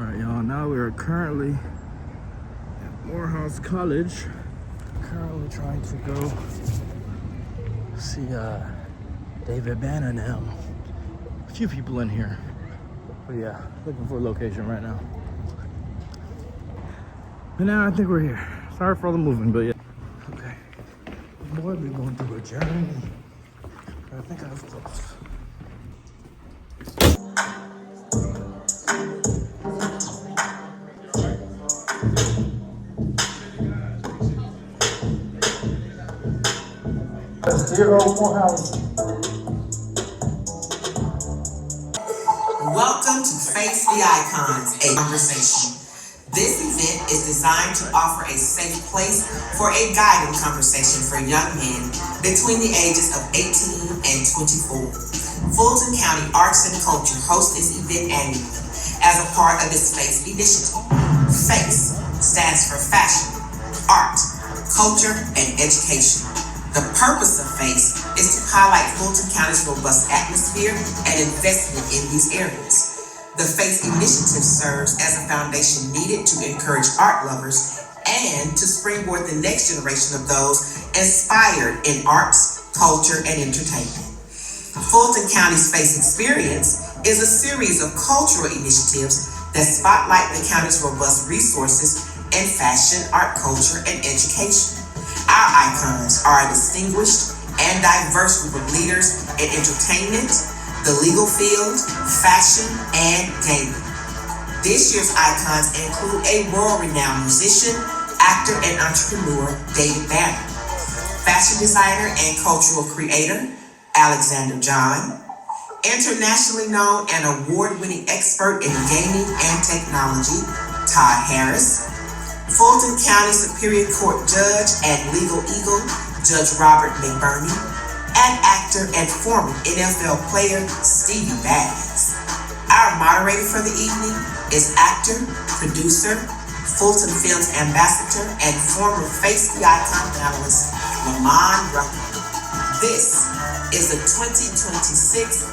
Alright, y'all, now we are currently at Morehouse College. Currently trying to go see David Banner and them. A few people in here. But yeah, looking for a location right now. But now I think we're here. Sorry for all the moving, but yeah. Okay. Boy, we're going through a journey. I think I was close. Dear old Morehouse. Welcome to Face the Icons, a conversation. This event is designed to offer a safe place for a guided conversation for young men between the ages of 18 and 24. Fulton County Arts and Culture hosts this event annually as a part of its FACE initiative. FACE stands for Fashion, Art, Culture, and Education. The purpose of FACE is to highlight Fulton County's robust atmosphere and investment in these areas. The FACE initiative serves as a foundation needed to encourage art lovers and to springboard the next generation of those inspired in arts, culture, and entertainment. Fulton County's FACE Experience is a series of cultural initiatives that spotlight the county's robust resources in fashion, art, culture, and education. Our icons are a distinguished and diverse group of leaders in entertainment, the legal field, fashion, and gaming. This year's icons include a world-renowned musician, actor, and entrepreneur, David Banner, fashion designer and cultural creator, Alexander John, internationally known and award-winning expert in gaming and technology, Todd Harris, Fulton County Superior Court Judge and Legal Eagle, Judge Robert McBurney, and actor and former NFL player, Stevie. Our moderator for the evening is actor, producer, Fulton Films ambassador, and former Face the Icon panelist, Lamman Rucker. This is the 2026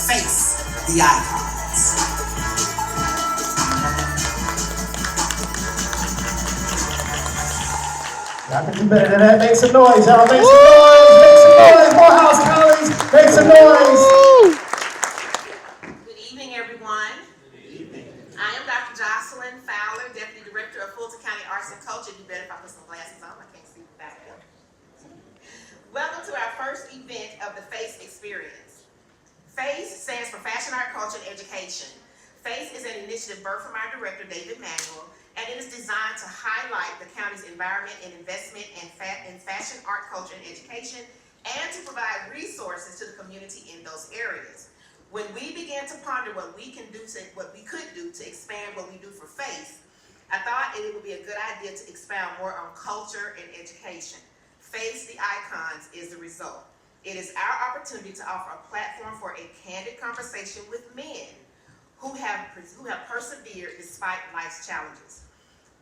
Face the Icons. Y'all can do better than that. Make some noise, y'all. Make some noise. Make some noise. Morehouse College. Make some noise. Good evening, everyone. Good evening. I am Dr. Jocelyn Fowler, Deputy Director of Fulton County Arts and Culture. You better if I put some glasses on. I can't see the back there. Welcome to our first event of the FACE Experience. FACE stands for Fashion, Art, Culture, and Education. FACE is an initiative birthed from our director, David Manuel, and it is designed to highlight the county's environment and investment in fashion, art, culture, and education, and to provide resources to the community in those areas. When we began to ponder what we could do to expand what we do for FACE, I thought it would be a good idea to expound more on culture and education. FACE the Icons is the result. It is our opportunity to offer a platform for a candid conversation with men who have persevered despite life's challenges.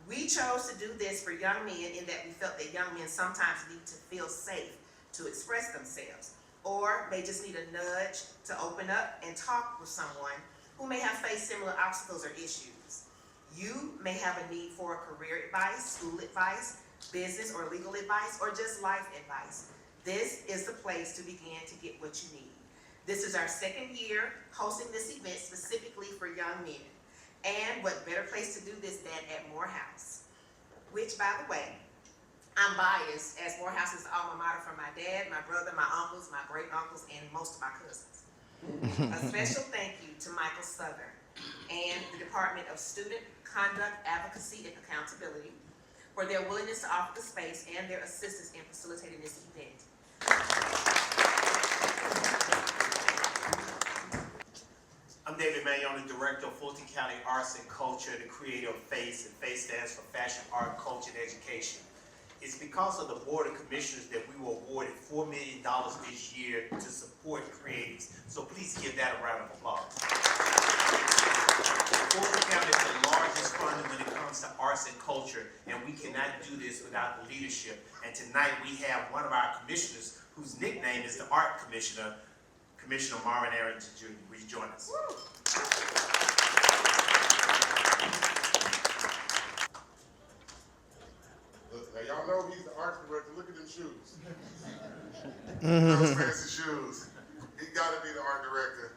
We chose to do this for young men in that we felt that young men sometimes need to feel safe to express themselves, or may just need a nudge to open up and talk with someone who may have faced similar obstacles or issues. You may have a need for career advice, school advice, business or legal advice, or just life advice. This is the place to begin to get what you need. This is our second year hosting this event specifically for young men. And what better place to do this than at Morehouse, which, by the way, I'm biased, as Morehouse is the alma mater for my dad, my brother, my uncles, my great uncles, and most of my cousins. A special thank you to Michael Southern and the Department of Student Conduct, Advocacy, and Accountability for their willingness to offer the space and their assistance in facilitating this event. I'm David Manuel, the Director of Fulton County Arts and Culture, the creator of FACE, and FACE stands for Fashion, Art, Culture, and Education. It's because of the Board of Commissioners that we were awarded $4 million this year to support creatives. So please give that a round of applause. Fulton County is the largest funder when it comes to arts and culture, and we cannot do this without the leadership. And tonight we have one of our commissioners whose nickname is the Art Commissioner, Commissioner Marvin Arrington Jr. Will you join us? Art Director.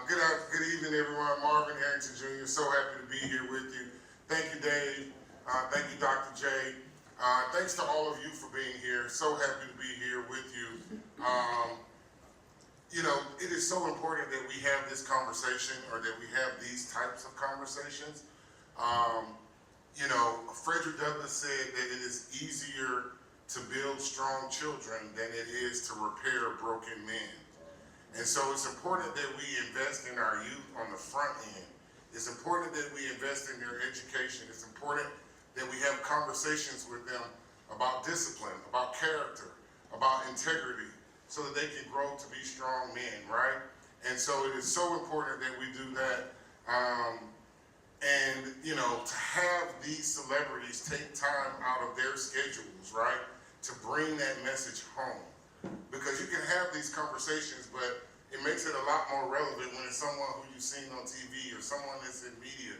Good evening, everyone. Marvin Harrington Jr. So happy to be here with you. Thank you, Dave. Thank you, Dr. J. Thanks to all of you for being here. So happy to be here with you. You know, it is so important that we have this conversation, or that we have these types of conversations. You know, Frederick Douglass said that it is easier to build strong children than it is to repair broken men. And so it's important that we invest in our youth on the front end. It's important that we invest in their education. It's important that we have conversations with them about discipline, about character, about integrity, so that they can grow to be strong men, right? And so it is so important that we do that. And, you know, to have these celebrities take time out of their schedules, right, to bring that message home. Because you can have these conversations, but it makes it a lot more relevant when it's someone who you've seen on TV or someone that's in media,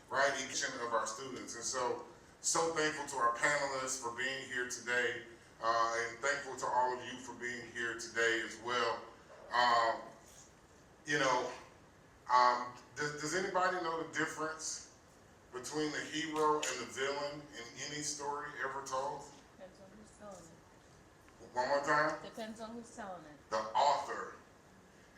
right, each of our students. And so thankful to our panelists for being here today, and thankful to all of you for being here today as well. You know, does anybody know the difference between the hero and the villain in any story ever told? Depends on who's telling it. One more time? Depends on who's telling it. The author.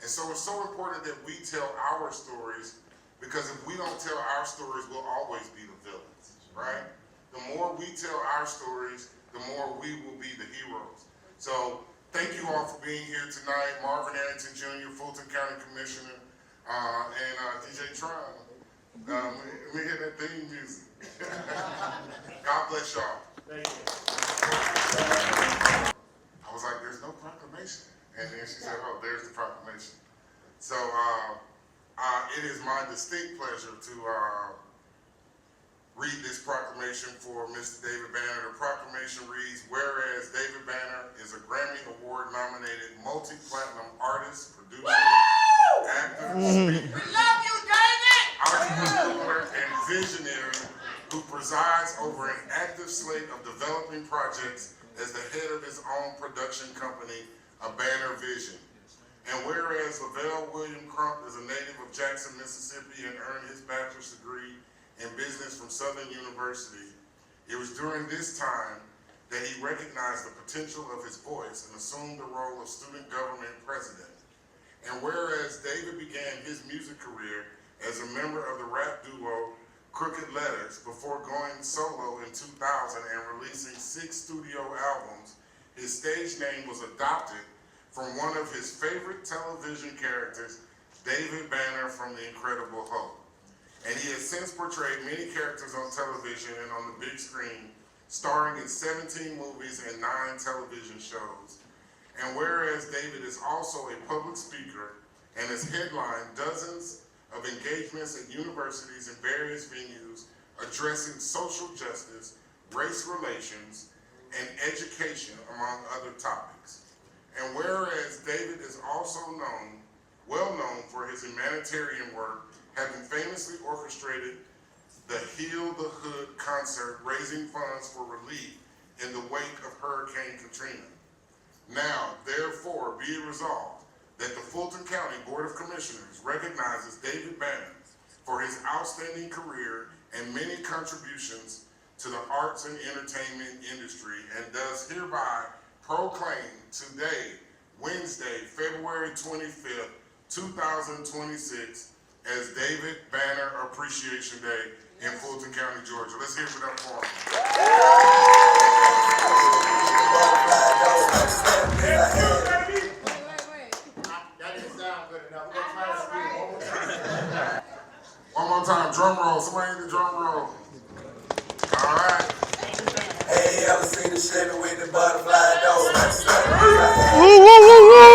And so it's so important that we tell our stories, because if we don't tell our stories, we'll always be the villains, right? The more we tell our stories, the more we will be the heroes. So thank you all for being here tonight. Marvin Harrington Jr., Fulton County Commissioner, and DJ Tron. Let me hear that theme music. God bless y'all. Thank you. I was like, there's no proclamation. And then she said, oh, there's the proclamation. So it is my distinct pleasure to read this proclamation for Mr. David Banner. The proclamation reads, whereas David Banner is a Grammy Award nominated multi-platinum artist, producer, actor, speaker, We love you, David! entrepreneur, and visionary who presides over an active slate of developing projects as the head of his own production company, A Banner Vision. And whereas Lavelle William Crump is a native of Jackson, Mississippi, and earned his bachelor's degree in business from Southern University, it was during this time that he recognized the potential of his voice and assumed the role of student government president. And whereas David began his music career as a member of the rap duo Crooked Letters before going solo in 2000 and releasing 6 studio albums, his stage name was adopted from one of his favorite television characters, David Banner from The Incredible Hulk. And he has since portrayed many characters on television and on the big screen, starring in 17 movies and 9 television shows. And whereas David is also a public speaker and has headlined dozens of engagements at universities and various venues addressing social justice, race relations, and education, among other topics. And whereas David is also well known for his humanitarian work, having famously orchestrated the Heal the Hood concert, raising funds for relief in the wake of Hurricane Katrina. Now, therefore, be it resolved that the Fulton County Board of Commissioners recognizes David Banner for his outstanding career and many contributions to the arts and entertainment industry, and does hereby proclaim today, Wednesday, February 25th, 2026, as David Banner Appreciation Day in Fulton County, Georgia. Let's hear it up for him. Wait. That didn't sound good enough. We're gonna try to speak one more time. One more time, drum roll. Somebody hit the drum roll. All right. Hey, ever seen the Chevy with the butterfly door? Woo, woo, woo, woo!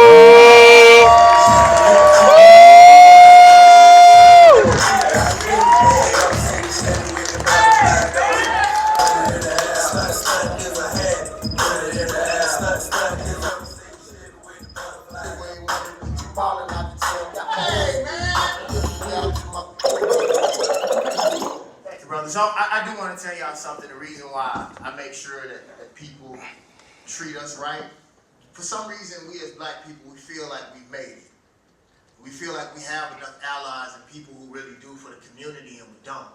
Thank you, brother. So I do want to tell y'all something. The reason why I make sure that people treat us right. For some reason, we as black people, we feel like we've made it. We feel like we have enough allies and people who really do for the community, and we don't.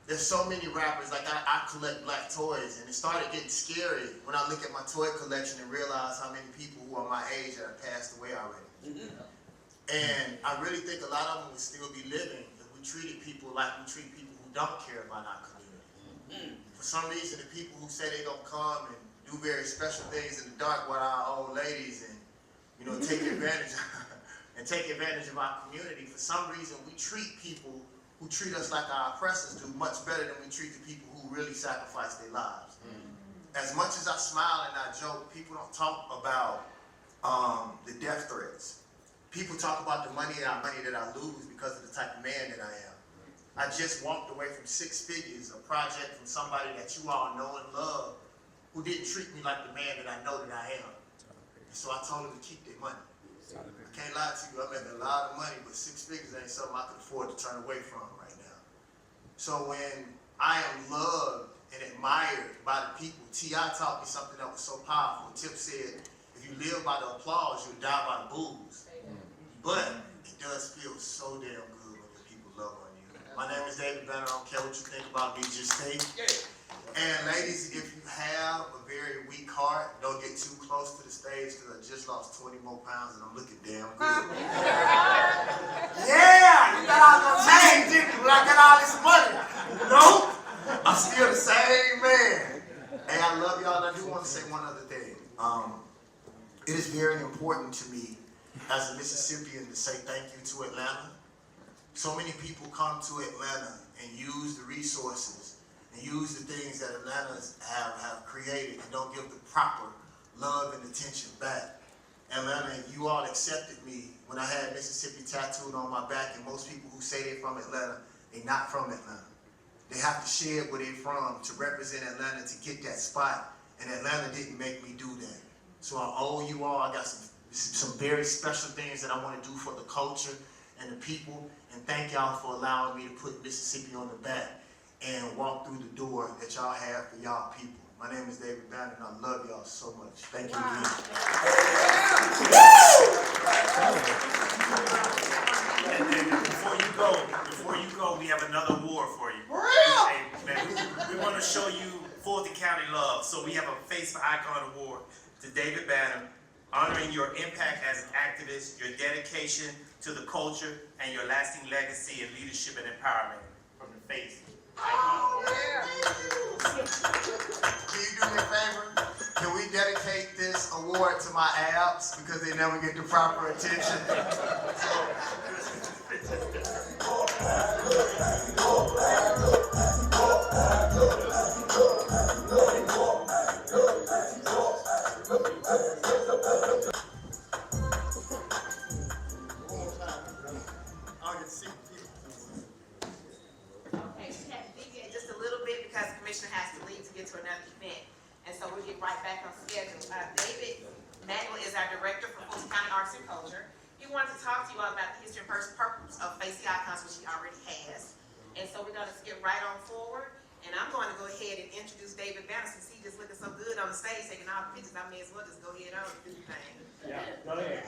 There's so many rappers, like I collect black toys, and it started getting scary when I look at my toy collection and realize how many people who are my age that have passed away already. And I really think a lot of them would still be living if we treated people like we treat people who don't care about our community. For some reason, the people who say they don't come and do very special things in the dark with our old ladies and, you know, take advantage of our community, for some reason we treat people who treat us like our oppressors do much better than we treat the people who really sacrifice their lives. As much as I smile and I joke, people don't talk about the death threats. People talk about the money that I lose because of the type of man that I am. I just walked away from 6 figures, a project from somebody that you all know and love, who didn't treat me like the man that I know that I am. And so I told them to keep their money. I can't lie to you, I'm making a lot of money, but 6 figures ain't something I can afford to turn away from right now. So when I am loved and admired by the people, T.I. taught me something that was so powerful. Tip said, if you live by the applause, you'll die by the boos. But it does feel so damn good when the people love on you. My name is David Banner, I don't care what you think about me, just stay. And ladies, if you have a very weak heart, don't get too close to the stage because I just lost 20 more pounds and I'm looking damn good. Yeah, you thought I was gonna change, didn't you, when I got all this money? Nope, I'm still the same man. Hey, I love y'all, and I do want to say one other thing. It is very important to me as a Mississippian to say thank you to Atlanta. So many people come to Atlanta and use the resources and use the things that Atlanta's have created and don't give the proper love and attention back. Atlanta, you all accepted me when I had Mississippi tattooed on my back, and most people who say they're from Atlanta, they're not from Atlanta. They have to shed where they're from to represent Atlanta to get that spot, and Atlanta didn't make me do that. So I owe you all, I got some very special things that I want to do for the culture and the people, and thank y'all for allowing me to put Mississippi on the back and walk through the door that y'all have for y'all people. My name is David Banner, and I love y'all so much. Thank you again. And then before you go, we have another award for you. Hey, man, we want to show you Fulton County love. So we have a Face for Icon award to David Banner, honoring your impact as an activist, your dedication to the culture, and your lasting legacy in leadership and empowerment. From the Face. Can you do me a favor? Can we dedicate this award to my abs because they never get the proper attention? Is our director for Fulton County Arts and Culture. He wanted to talk to you all about the history and purpose of Face the Icons, which he already has. And so we're going to skip right on forward. And I'm going to go ahead and introduce David Banner since he's just looking so good on the stage taking all the pictures. I may as well just go ahead on and do the thing. Yeah, go ahead.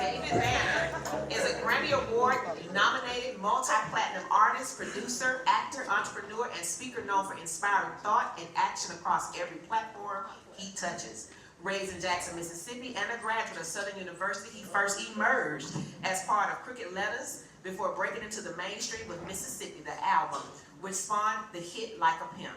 David Banner is a Grammy Award-nominated multi-platinum artist, producer, actor, entrepreneur, and speaker known for inspiring thought and action across every platform he touches. Raised in Jackson, Mississippi, and a graduate of Southern University, he first emerged as part of Cricket Letters before breaking into the mainstream with Mississippi, the album, which spawned the hit Like a Pimp.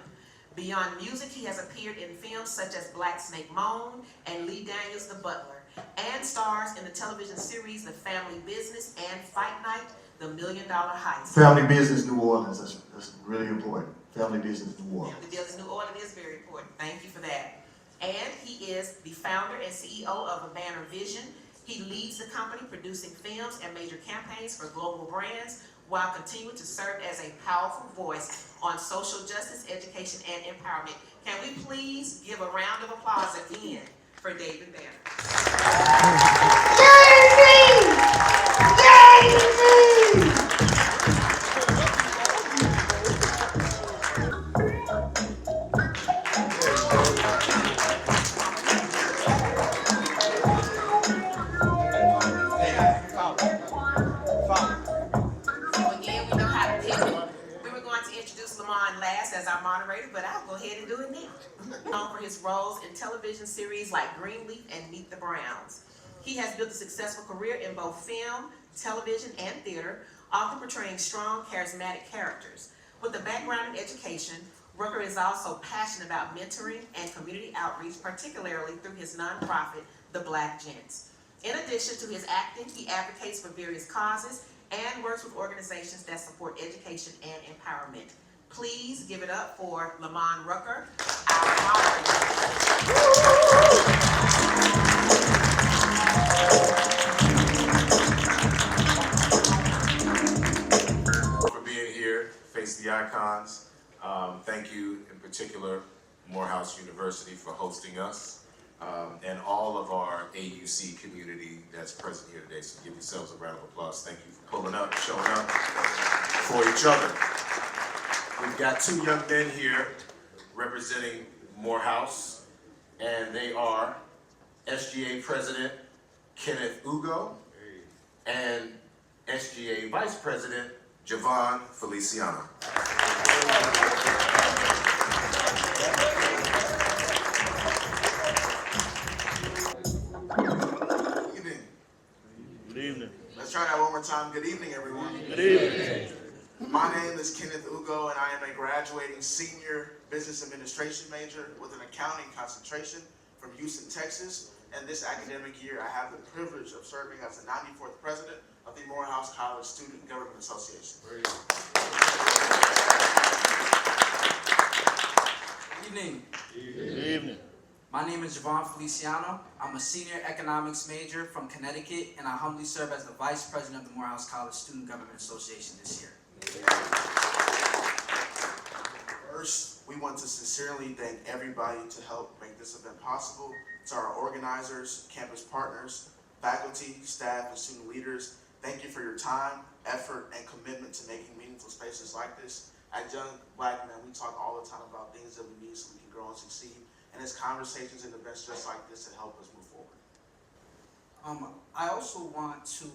Beyond music, he has appeared in films such as Black Snake Moan and Lee Daniels' The Butler, and stars in the television series The Family Business and Fight Night, The $1 Million Heist. Family Business New Orleans, that's really important. Family Business New Orleans. Family Business New Orleans is very important. Thank you for that. And he is the founder and CEO of A Banner Vision. He leads the company producing films and major campaigns for global brands while continuing to serve as a powerful voice on social justice, education, and empowerment. Can we please give a round of applause again for David Banner? his roles in television series like Greenleaf and Meet the Browns. He has built a successful career in both film, television, and theater, often portraying strong, charismatic characters. With a background in education, Rucker is also passionate about mentoring and community outreach, particularly through his nonprofit, The Black Gents. In addition to his acting, he advocates for various causes and works with organizations that support education and empowerment. Please give it up for Lamman Rucker, our moderator. For being here, Face the Icons. Thank you in particular, Morehouse University, for hosting us, and all of our AUC community that's present here today. So give yourselves a round of applause. Thank you for pulling up, showing up for each other. We've got two young men here representing Morehouse, and they are SGA President Kenneth Ugo and SGA Vice President Javon Feliciano. Good evening. Let's try that one more time. Good evening, everyone. Good evening. My name is Kenneth Ugo, and I am a graduating senior business administration major with an accounting concentration from Houston, Texas. And this academic year, I have the privilege of serving as the 94th president of the Morehouse College Student Government Association. Good evening. Good evening. My name is Javon Feliciano. I'm a senior economics major from Connecticut, and I humbly serve as the vice president of the Morehouse College Student Government Association this year. First, we want to sincerely thank everybody to help make this event possible. To our organizers, campus partners, faculty, staff, and student leaders, thank you for your time, effort, and commitment to making meaningful spaces like this. As young Black men, we talk all the time about things that we need so we can grow and succeed. And it's conversations and events just like this that help us move forward. I also want to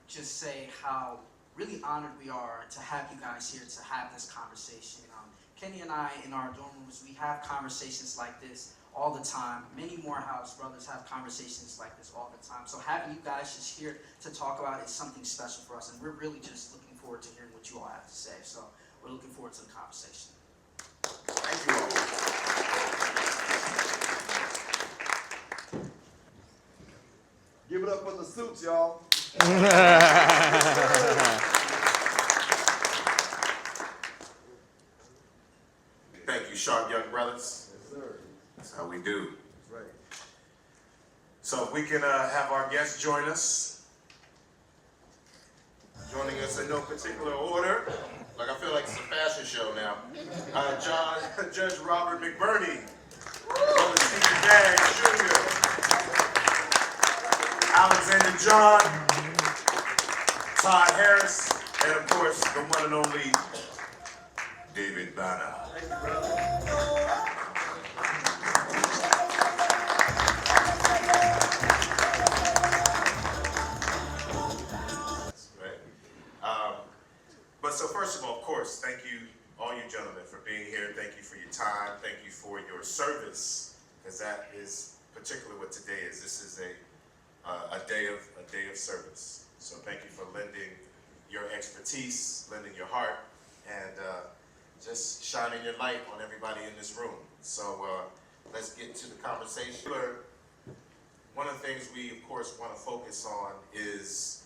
just say how really honored we are to have you guys here to have this conversation. Kenny and I, in our dorm rooms, we have conversations like this all the time. Many Morehouse brothers have conversations like this all the time. So having you guys just here to talk about it is something special for us, and we're really just looking forward to hearing what you all have to say. So we're looking forward to the conversation. Thank you all. Give it up for the suits, y'all. Thank you, sharp young brothers. Yes, sir. That's how we do. That's right. So if we can have our guests join us. Joining us in no particular order. Like I feel like it's a fashion show now. Judge Robert McBurney. Brother Stevie Jr. Alexander John. Todd Harris. And of course, the one and only David Banner. But so first of all, of course, thank you, all you gentlemen, for being here. Thank you for your time. Thank you for your service, because that is particularly what today is. This is a day of service. So thank you for lending your expertise, lending your heart, and just shining your light on everybody in this room. So let's get to the conversation. One of the things we, of course, want to focus on is,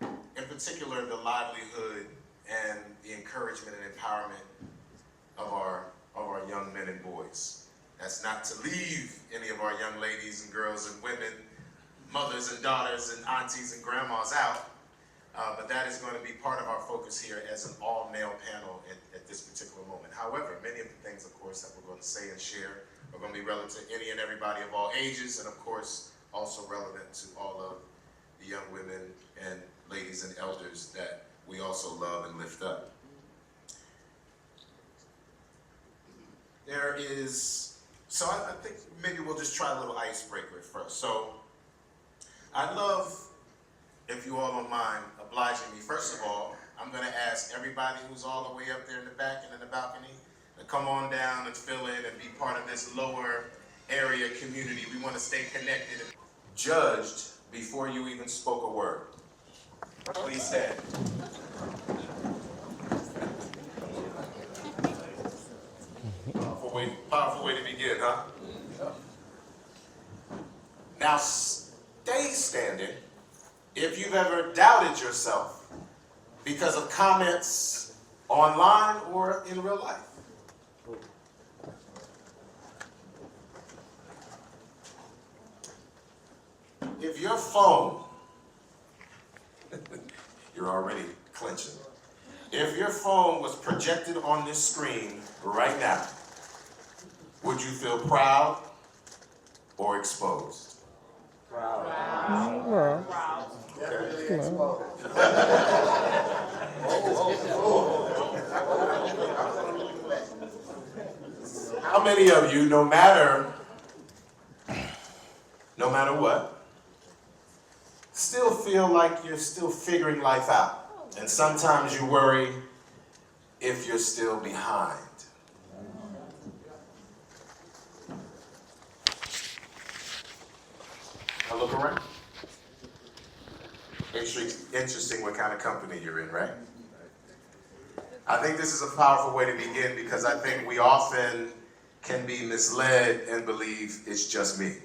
in particular, the livelihood and the encouragement and empowerment of our young men and boys. That's not to leave any of our young ladies and girls and women, mothers and daughters and aunties and grandmas out, but that is going to be part of our focus here as an all-male panel at this particular moment. However, many of the things, of course, that we're going to say and share are going to be relevant to any and everybody of all ages, and of course, also relevant to all of the young women and ladies and elders that we also love and lift up. So I think maybe we'll just try a little icebreaker at first. So I'd love, if you all don't mind obliging me, first of all, I'm gonna ask everybody who's all the way up there in the back and in the balcony to come on down and fill in and be part of this lower area community. We want to stay connected. Judged before you even spoke a word. Please stand. Powerful way to begin, huh? Now stay standing if you've ever doubted yourself because of comments online or in real life. If your phone, you're already clenching. If your phone was projected on this screen right now, would you feel proud or exposed? Proud. Okay. How many of you, no matter what, still feel like you're still figuring life out? And sometimes you worry if you're still behind. Now look around. Interesting what kind of company you're in, right? I think this is a powerful way to begin because I think we often can be misled and believe it's just me.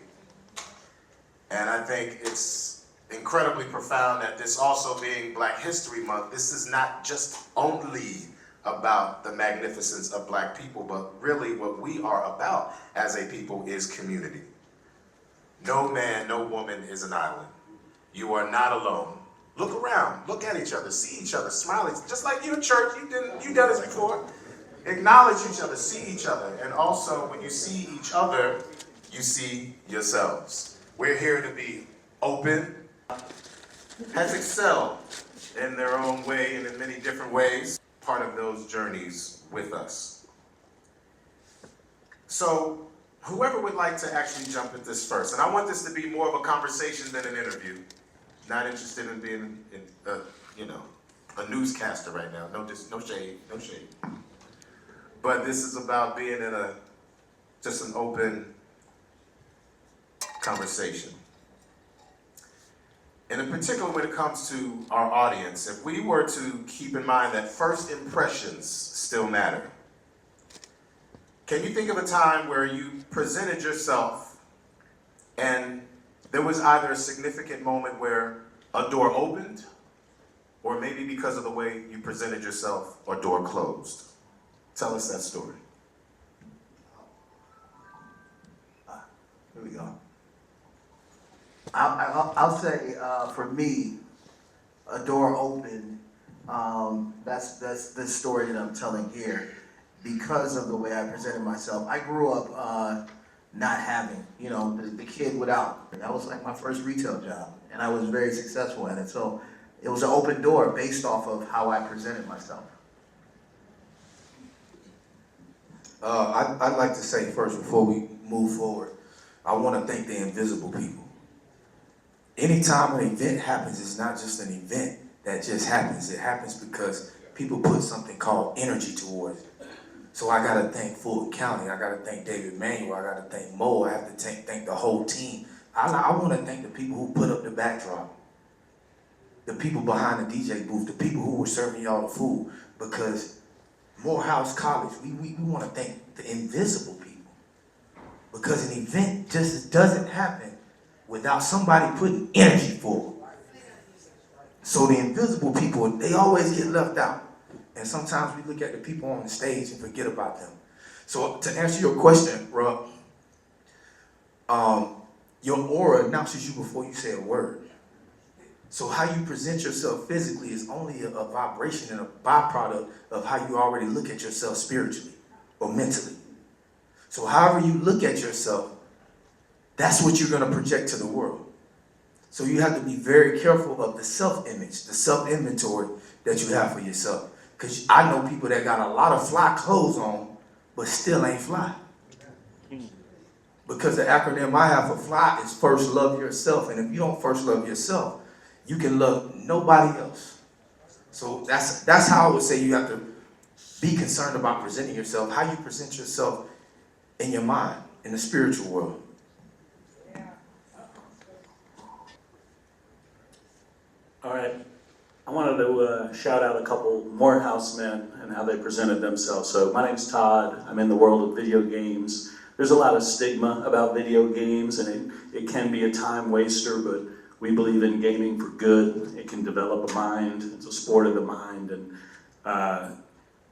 And I think it's incredibly profound that this also being Black History Month, this is not just only about the magnificence of Black people, but really what we are about as a people is community. No man, no woman is an island. You are not alone. Look around, look at each other, see each other, smile. Just like you in church, you've done this before. Acknowledge each other, see each other. And also when you see each other, you see yourselves. We're here to be open, has excelled in their own way and in many different ways, part of those journeys with us. So whoever would like to actually jump at this first, and I want this to be more of a conversation than an interview. Not interested in being, a newscaster right now. No shade. But this is about being in just an open conversation. And in particular, when it comes to our audience, if we were to keep in mind that first impressions still matter, can you think of a time where you presented yourself and there was either a significant moment where a door opened, or maybe because of the way you presented yourself, a door closed? Tell us that story. Here we go. I'll say for me, a door opened. That's the story that I'm telling here. Because of the way I presented myself, I grew up not having, the kid without. That was like my first retail job, and I was very successful at it. So it was an open door based off of how I presented myself. I'd like to say first, before we move forward, I want to thank the invisible people. Anytime an event happens, it's not just an event that just happens. It happens because people put something called energy towards it. So I got to thank Fulton County. I got to thank David Manuel. I got to thank Mo. I have to thank the whole team. I want to thank the people who put up the backdrop, the people behind the DJ booth, the people who were serving y'all the food. Because Morehouse College, we want to thank the invisible people. Because an event just doesn't happen without somebody putting energy forward. So the invisible people, they always get left out. And sometimes we look at the people on the stage and forget about them. So to answer your question, Ruck, your aura announces you before you say a word. So how you present yourself physically is only a vibration and a byproduct of how you already look at yourself spiritually or mentally. So however you look at yourself, that's what you're going to project to the world. So you have to be very careful of the self-image, the self-inventory that you have for yourself. Because I know people that got a lot of fly clothes on, but still ain't fly. Because the acronym I have for fly is first love yourself. And if you don't first love yourself, you can love nobody else. So that's how I would say you have to be concerned about presenting yourself, how you present yourself in your mind. in the spiritual world. All right. I wanted to shout out a couple Morehouse men and how they presented themselves. So my name's Todd. I'm in the world of video games. There's a lot of stigma about video games, and it can be a time waster, but we believe in gaming for good. It can develop a mind. It's a sport of the mind. And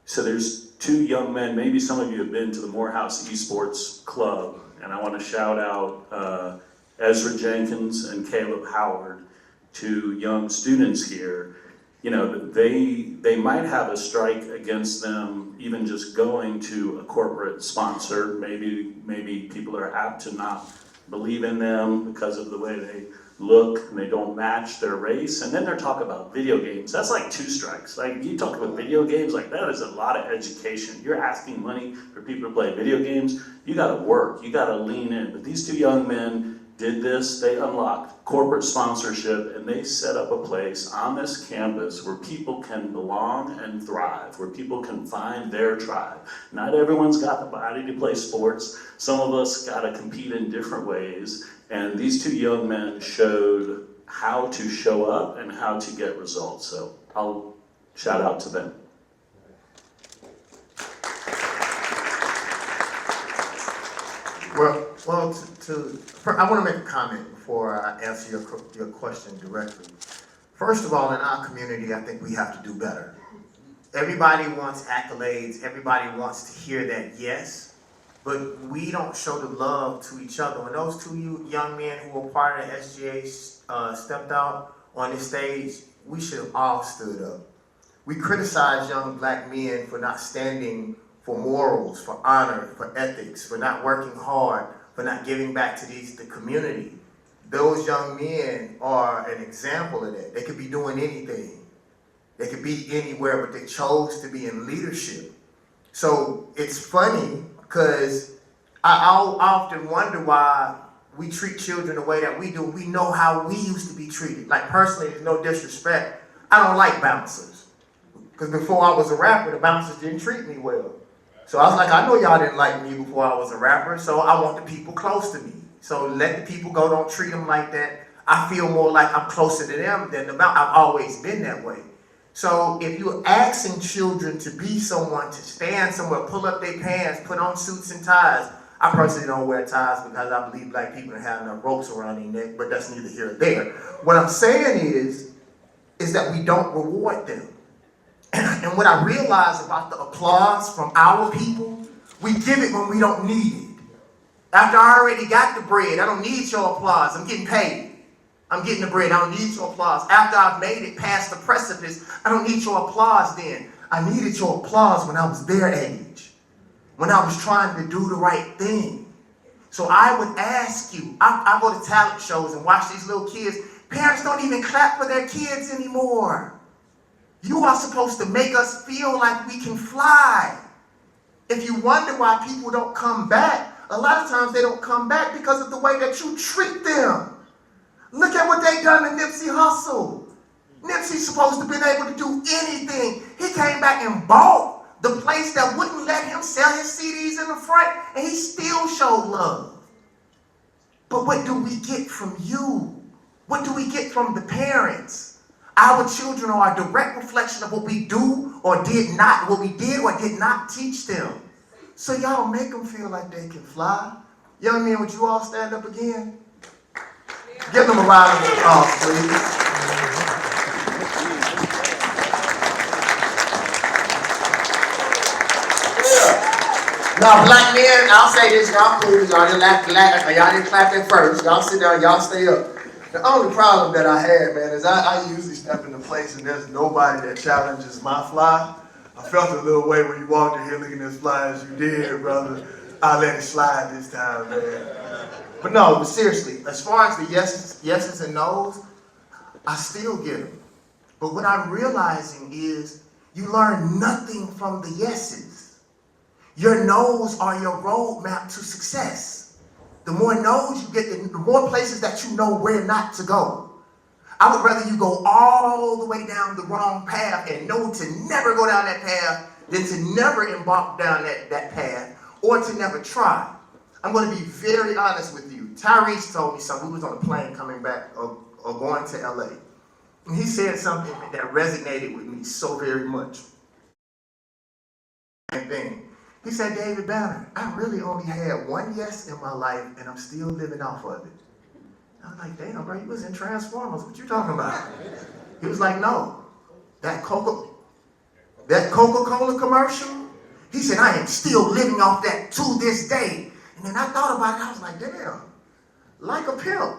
so there's two young men. Maybe some of you have been to the Morehouse Esports Club, and I want to shout out Ezra Jenkins and Caleb Howard, two young students here. You know, they might have a strike against them even just going to a corporate sponsor. Maybe people are apt to not believe in them because of the way they look and they don't match their race. And then they're talking about video games. That's like two strikes. Like, you talk about video games, like that is a lot of education. You're asking money for people to play video games. You gotta work, you gotta lean in. But these two young men did this. They unlocked corporate sponsorship, and they set up a place on this campus where people can belong and thrive, where people can find their tribe. Not everyone's got the body to play sports. Some of us got to compete in different ways, and these two young men showed how to show up and how to get results. So I'll shout out to them. Well, I want to make a comment before I answer your question directly. First of all, in our community, I think we have to do better. Everybody wants accolades. Everybody wants to hear that yes, but we don't show the love to each other. When those two young men who were part of the SGA stepped out on this stage, we should have all stood up. We criticize young black men for not standing for morals, for honor, for ethics, for not working hard, for not giving back to the community. Those young men are an example of that. They could be doing anything. They could be anywhere, but they chose to be in leadership. So it's funny because I often wonder why we treat children the way that we do. We know how we used to be treated. Like, personally, there's no disrespect. I don't like bouncers. Because before I was a rapper, the bouncers didn't treat me well. So I was like, I know y'all didn't like me before I was a rapper, so I want the people close to me. So let the people go, don't treat them like that. I feel more like I'm closer to them than the mountain. I've always been that way. So if you're asking children to be someone, to stand somewhere, pull up their pants, put on suits and ties. I personally don't wear ties because I believe black people don't have enough ropes around their neck, but that's neither here nor there. What I'm saying is that we don't reward them. And what I realize about the applause from our people, we give it when we don't need it. After I already got the bread, I don't need your applause. I'm getting paid. I'm getting the bread. I don't need your applause. After I've made it past the precipice, I don't need your applause then. I needed your applause when I was their age, when I was trying to do the right thing. So I would ask you, I go to talent shows and watch these little kids. Parents don't even clap for their kids anymore. You are supposed to make us feel like we can fly. If you wonder why people don't come back, a lot of times they don't come back because of the way that you treat them. Look at what they done to Nipsey Hussle. Nipsey's supposed to have been able to do anything. He came back and bought the place that wouldn't let him sell his CDs in the front, and he still showed love. But what do we get from you? What do we get from the parents? Our children are a direct reflection of what we do or did not, what we did or did not teach them. So y'all make them feel like they can fly. Young men, would you all stand up again? Give them a round of applause, please. Now, black men, I'll say this, y'all please, y'all didn't clap at first. Y'all sit down, y'all stay up. The only problem that I had, man, is I usually step into place and there's nobody that challenges my fly. I felt a little way when you walked in here looking as fly as you did, brother. I let it slide this time, man. But no, but seriously, as far as the yeses and nos, I still get them. But what I'm realizing is you learn nothing from the yeses. Your no's are your roadmap to success. The more no's you get, the more places that you know where not to go. I would rather you go all the way down the wrong path and know to never go down that path than to never embark down that path or to never try. I'm going to be very honest with you. Tyrese told me something. We was on a plane coming back or going to LA. And he said something that resonated with me so very much. Thing. He said, David Banner, I really only had one yes in my life and I'm still living off of it. I was like, damn, bro, you was in Transformers. What you talking about? He was like, no, that Coca-Cola commercial, he said, I am still living off that to this day. And then I thought about it, I was like, damn, like a pimp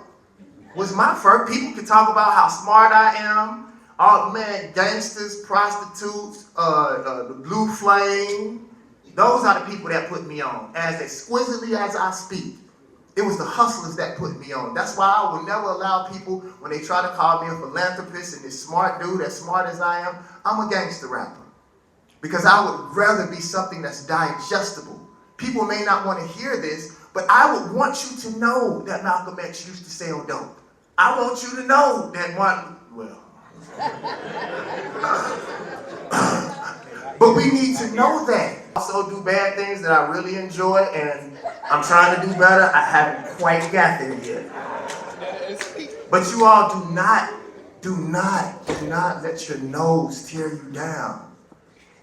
was my first. People can talk about how smart I am. Oh man, gangsters, prostitutes, the Blue Flame. Those are the people that put me on. As exquisitely as I speak, it was the hustlers that put me on. That's why I will never allow people, when they try to call me a philanthropist and this smart dude, as smart as I am, I'm a gangster rapper. Because I would rather be something that's digestible. People may not want to hear this, but I would want you to know that Malcolm X used to sell dope. I want you to know that but we need to know that. I also do bad things that I really enjoy, and I'm trying to do better. I haven't quite got there yet. But you all do not let your nose tear you down.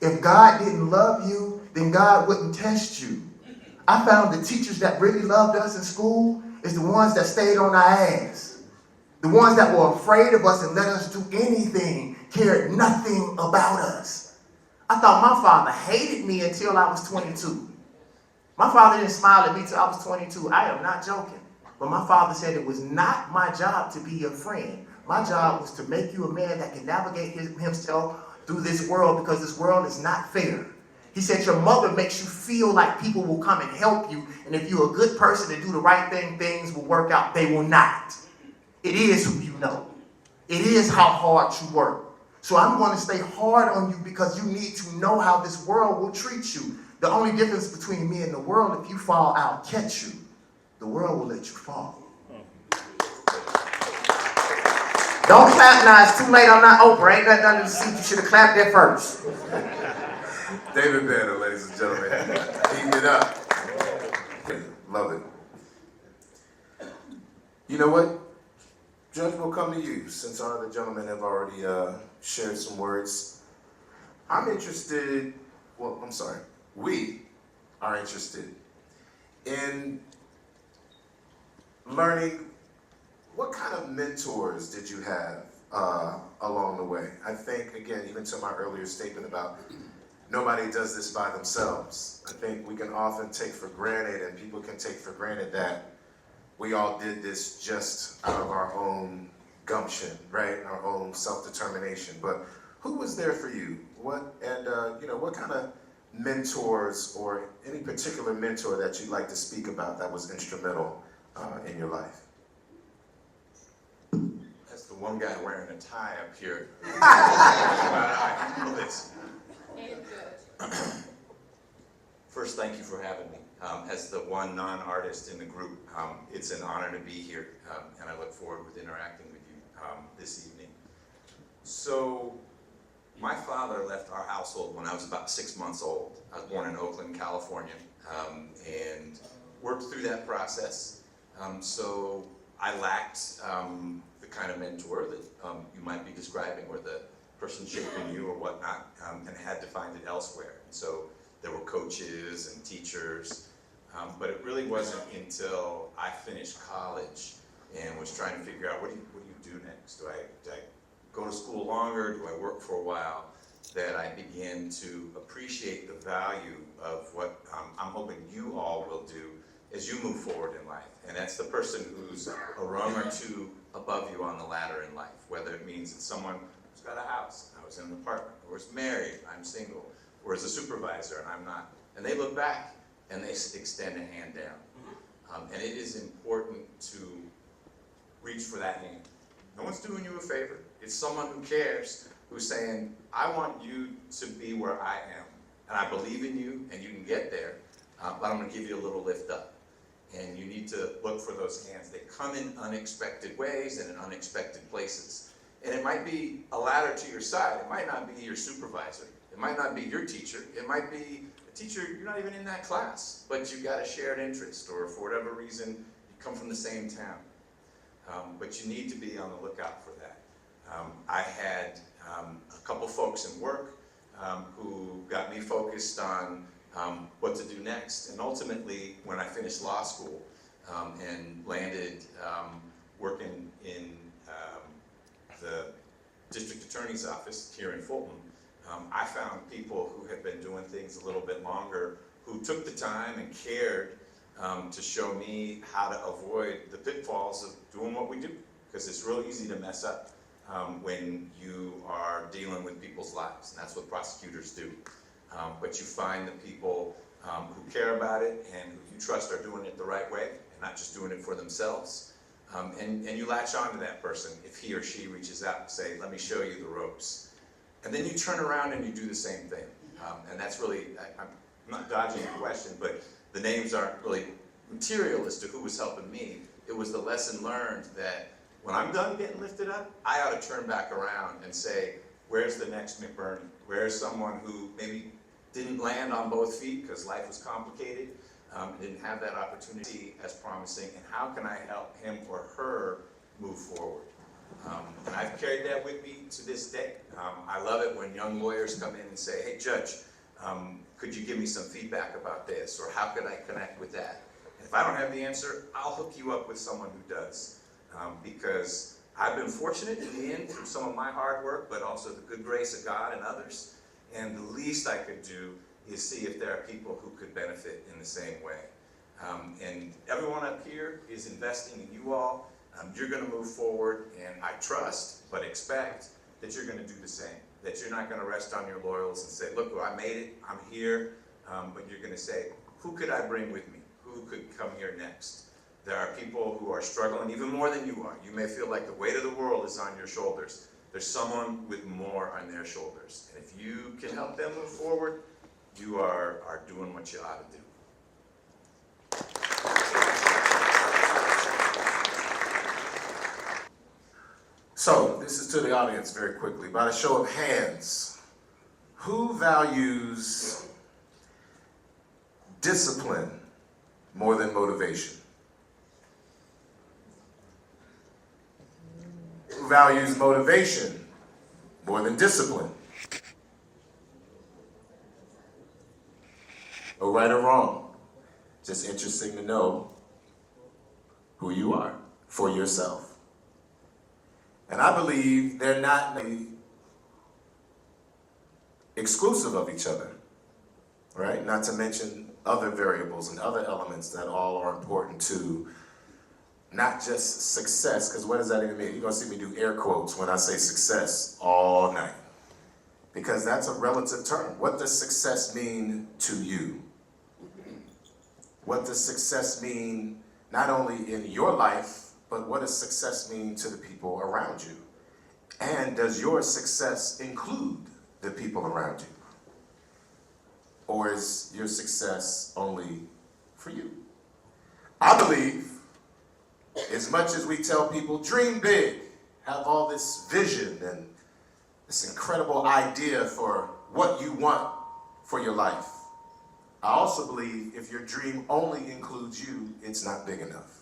If God didn't love you, then God wouldn't test you. I found the teachers that really loved us in school is the ones that stayed on our ass. The ones that were afraid of us and let us do anything, cared nothing about us. I thought my father hated me until I was 22. My father didn't smile at me till I was 22. I am not joking. But my father said it was not my job to be your friend. My job was to make you a man that can navigate himself through this world, because this world is not fair. He said your mother makes you feel like people will come and help you, and if you're a good person and do the right thing, things will work out. They will not. It is who you know. It is how hard you work. So I'm going to stay hard on you because you need to know how this world will treat you. The only difference between me and the world, if you fall, I'll catch you. The world will let you fall. Don't clap now. It's too late. I'm not Oprah. Ain't nothing under the seat. You should have clapped there first. David Banner, ladies and gentlemen. Eating it up. Love it. You know what? Judge, will come to you, since our other gentlemen have already shared some words. We are interested in learning what kind of mentors did you have along the way. I think, again, even to my earlier statement about nobody does this by themselves. I think we can often take for granted, and people can take for granted, that we all did this just out of our own gumption, right? Our own self-determination. But who was there for you? What kind of mentors, or any particular mentor that you'd like to speak about that was instrumental in your life? That's the one guy wearing a tie up here. I know this. First, thank you for having me. As the one non-artist in the group, it's an honor to be here, and I look forward with interacting with you this evening. So, my father left our household when I was about 6 months old. I was born in Oakland, California, and worked through that process. So I lacked the kind of mentor that you might be describing, or the person shaping you or whatnot, and had to find it elsewhere. And so there were coaches and teachers, but it really wasn't until I finished college and was trying to figure out, what do you do next? Do I go to school longer? Do I work for a while? That I began to appreciate the value of what I'm hoping you all will do as you move forward in life. And that's the person who's a rung or two above you on the ladder in life, whether it means it's someone who's got a house, I was in an apartment, or is married, I'm single, or is a supervisor and I'm not. And they look back and they extend a hand down. And it is important to reach for that hand. No one's doing you a favor. It's someone who cares, who's saying, I want you to be where I am, and I believe in you, and you can get there, but I'm going to give you a little lift up. And you need to look for those hands. They come in unexpected ways and in unexpected places. And it might be a ladder to your side. It might not be your supervisor. It might not be your teacher. It might be a teacher, you're not even in that class, but you've got a shared interest, or for whatever reason, you come from the same town. But you need to be on the lookout for that. I had a couple folks in work who got me focused on what to do next. And ultimately, when I finished law school and landed working in the district attorney's office here in Fulton, I found people who had been doing things a little bit longer, who took the time and cared to show me how to avoid the pitfalls of doing what we do. Because it's real easy to mess up when you are dealing with people's lives, and that's what prosecutors do. But you find the people who care about it and who you trust are doing it the right way, and not just doing it for themselves. And you latch on to that person if he or she reaches out and say, let me show you the ropes. And then you turn around and you do the same thing. And that's really, I'm not dodging the question, but the names aren't really material as to who was helping me. It was the lesson learned that when I'm done getting lifted up, I ought to turn back around and say, where's the next McBurney? Where's someone who maybe didn't land on both feet because life was complicated, didn't have that opportunity as promising, and how can I help him or her move forward? And I've carried that with me to this day. I love it when young lawyers come in and say, hey, Judge, could you give me some feedback about this, or how could I connect with that? And if I don't have the answer, I'll hook you up with someone who does. Because I've been fortunate in the end through some of my hard work, but also the good grace of God and others. And the least I could do is see if there are people who could benefit in the same way. And everyone up here is investing in you all. You're going to move forward, and I trust, but expect, that you're going to do the same. That you're not going to rest on your laurels and say, look, I made it, I'm here. But you're going to say, who could I bring with me? Who could come here next? There are people who are struggling even more than you are. You may feel like the weight of the world is on your shoulders. There's someone with more on their shoulders. And if you can help them move forward, you are doing what you ought to do. So, this is to the audience very quickly. By a show of hands, who values discipline more than motivation? Who values motivation more than discipline? No right or wrong. Just interesting to know who you are for yourself. And I believe they're not exclusive of each other, right? Not to mention other variables and other elements that all are important to not just success, because what does that even mean? You're gonna see me do air quotes when I say success all night, because that's a relative term. What does success mean to you? What does success mean not only in your life, but what does success mean to the people around you? And does your success include the people around you? Or is your success only for you? I believe, as much as we tell people, dream big, have all this vision and this incredible idea for what you want for your life, I also believe if your dream only includes you, it's not big enough.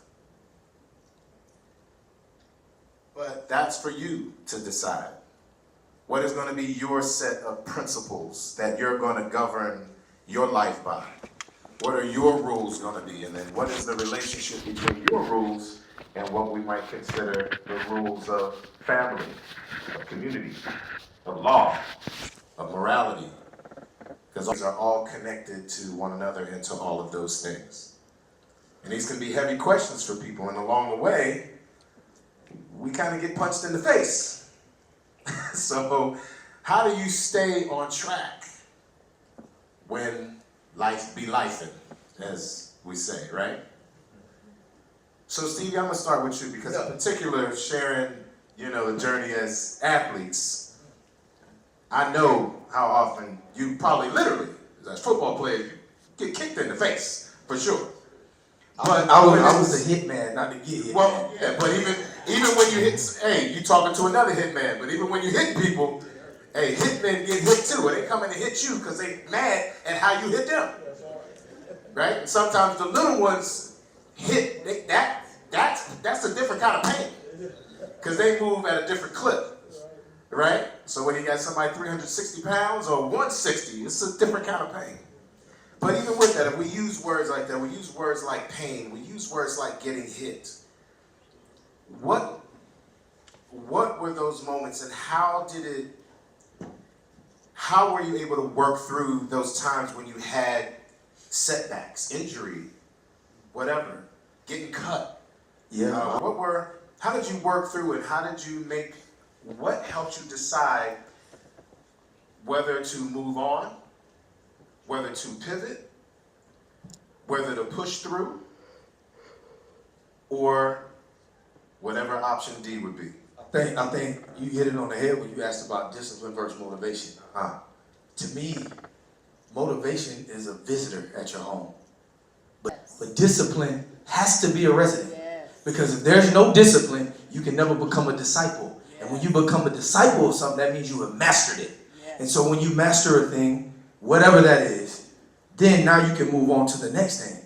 But that's for you to decide. What is going to be your set of principles that you're going to govern your life by? What are your rules going to be? And then what is the relationship between your rules and what we might consider the rules of family, of community, of law, of morality? Because those are all connected to one another and to all of those things. And these can be heavy questions for people, and along the way, we kind of get punched in the face. So, how do you stay on track when life be lifing, as we say, right? So, Stevie, I'm gonna start with you because, in particular, sharing, the journey as athletes, I know how often you probably literally, as football players, get kicked in the face, for sure. But I was a hitman, not to get hit. Well, yeah, but even when you hit, hey, you talking to another hitman, but even when you hit people, Hey, hitmen get hit too, and they coming to hit you because they mad at how you hit them. Right? And sometimes the little ones hit, that's a different kind of pain. Because they move at a different clip. Right? So when you got somebody 360 pounds or 160, it's a different kind of pain. But even with that, if we use words like that, we use words like pain, we use words like getting hit. What were those moments, and how were you able to work through those times when you had setbacks, injury, whatever, getting cut? Yeah. How did you work through it? What helped you decide whether to move on, whether to pivot, whether to push through, or whatever option D would be? I think you hit it on the head when you asked about discipline versus motivation. To me, motivation is a visitor at your home. But discipline has to be a resident. Because if there's no discipline, you can never become a disciple. And when you become a disciple of something, that means you have mastered it. And so when you master a thing, whatever that is, then now you can move on to the next thing.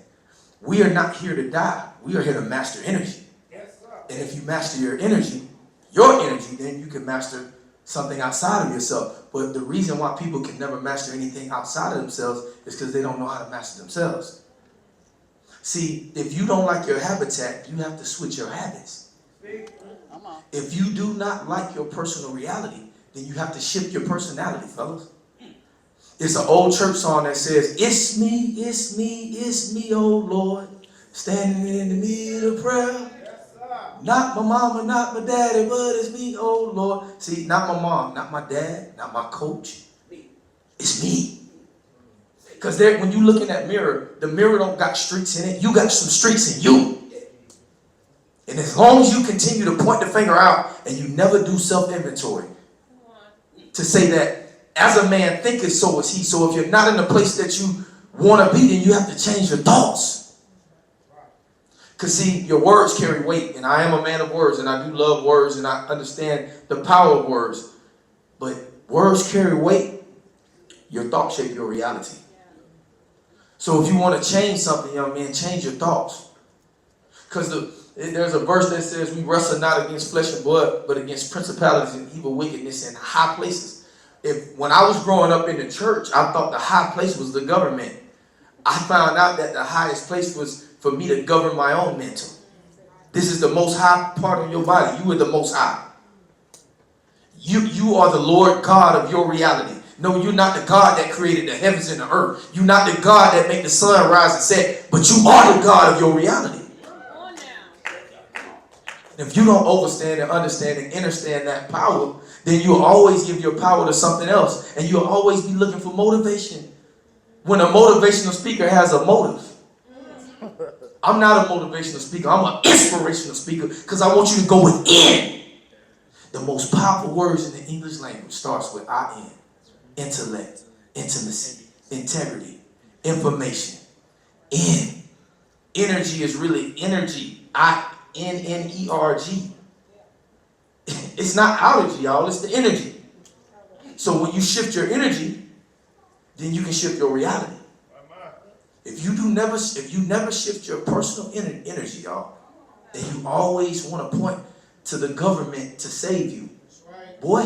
We are not here to die. We are here to master energy. And if you master your energy, then you can master something outside of yourself. But the reason why people can never master anything outside of themselves is because they don't know how to master themselves. See, if you don't like your habitat, you have to switch your habits. If you do not like your personal reality, then you have to shift your personality, fellas. It's an old church song that says, it's me, oh Lord, standing in the middle of prayer. Not my mama, not my daddy, but it's me, oh Lord. See, not my mom, not my dad, not my coach. It's me. Because when you look in that mirror, the mirror don't got streaks in it. You got some streaks in you. And as long as you continue to point the finger out and you never do self-inventory to say that as a man thinketh, so is he. So if you're not in the place that you want to be, then you have to change your thoughts. Because see, your words carry weight. And I am a man of words, and I do love words, and I understand the power of words. But words carry weight. Your thoughts shape your reality. So if you want to change something, young man, change your thoughts. Because there's a verse that says, we wrestle not against flesh and blood, but against principalities and evil wickedness in high places. When I was growing up in the church, I thought the high place was the government. I found out that the highest place was for me to govern my own mental. This is the most high part of your body. You are the most high. You are the Lord God of your reality. No, you're not the God that created the heavens and the earth. You're not the God that made the sun rise and set, but you are the God of your reality. If you don't understand and understand and understand that power, then you'll always give your power to something else. And you'll always be looking for motivation. When a motivational speaker has a motive. I'm not a motivational speaker. I'm an inspirational speaker because I want you to go within. The most powerful words in the English language starts with I-N. Intellect, intimacy, integrity, information. N. Energy is really energy. I-N-N-E-R-G. It's not allergy, y'all. It's the energy. So when you shift your energy, then you can shift your reality. If you never shift your personal energy, y'all, then you always want to point to the government to save you. Boy,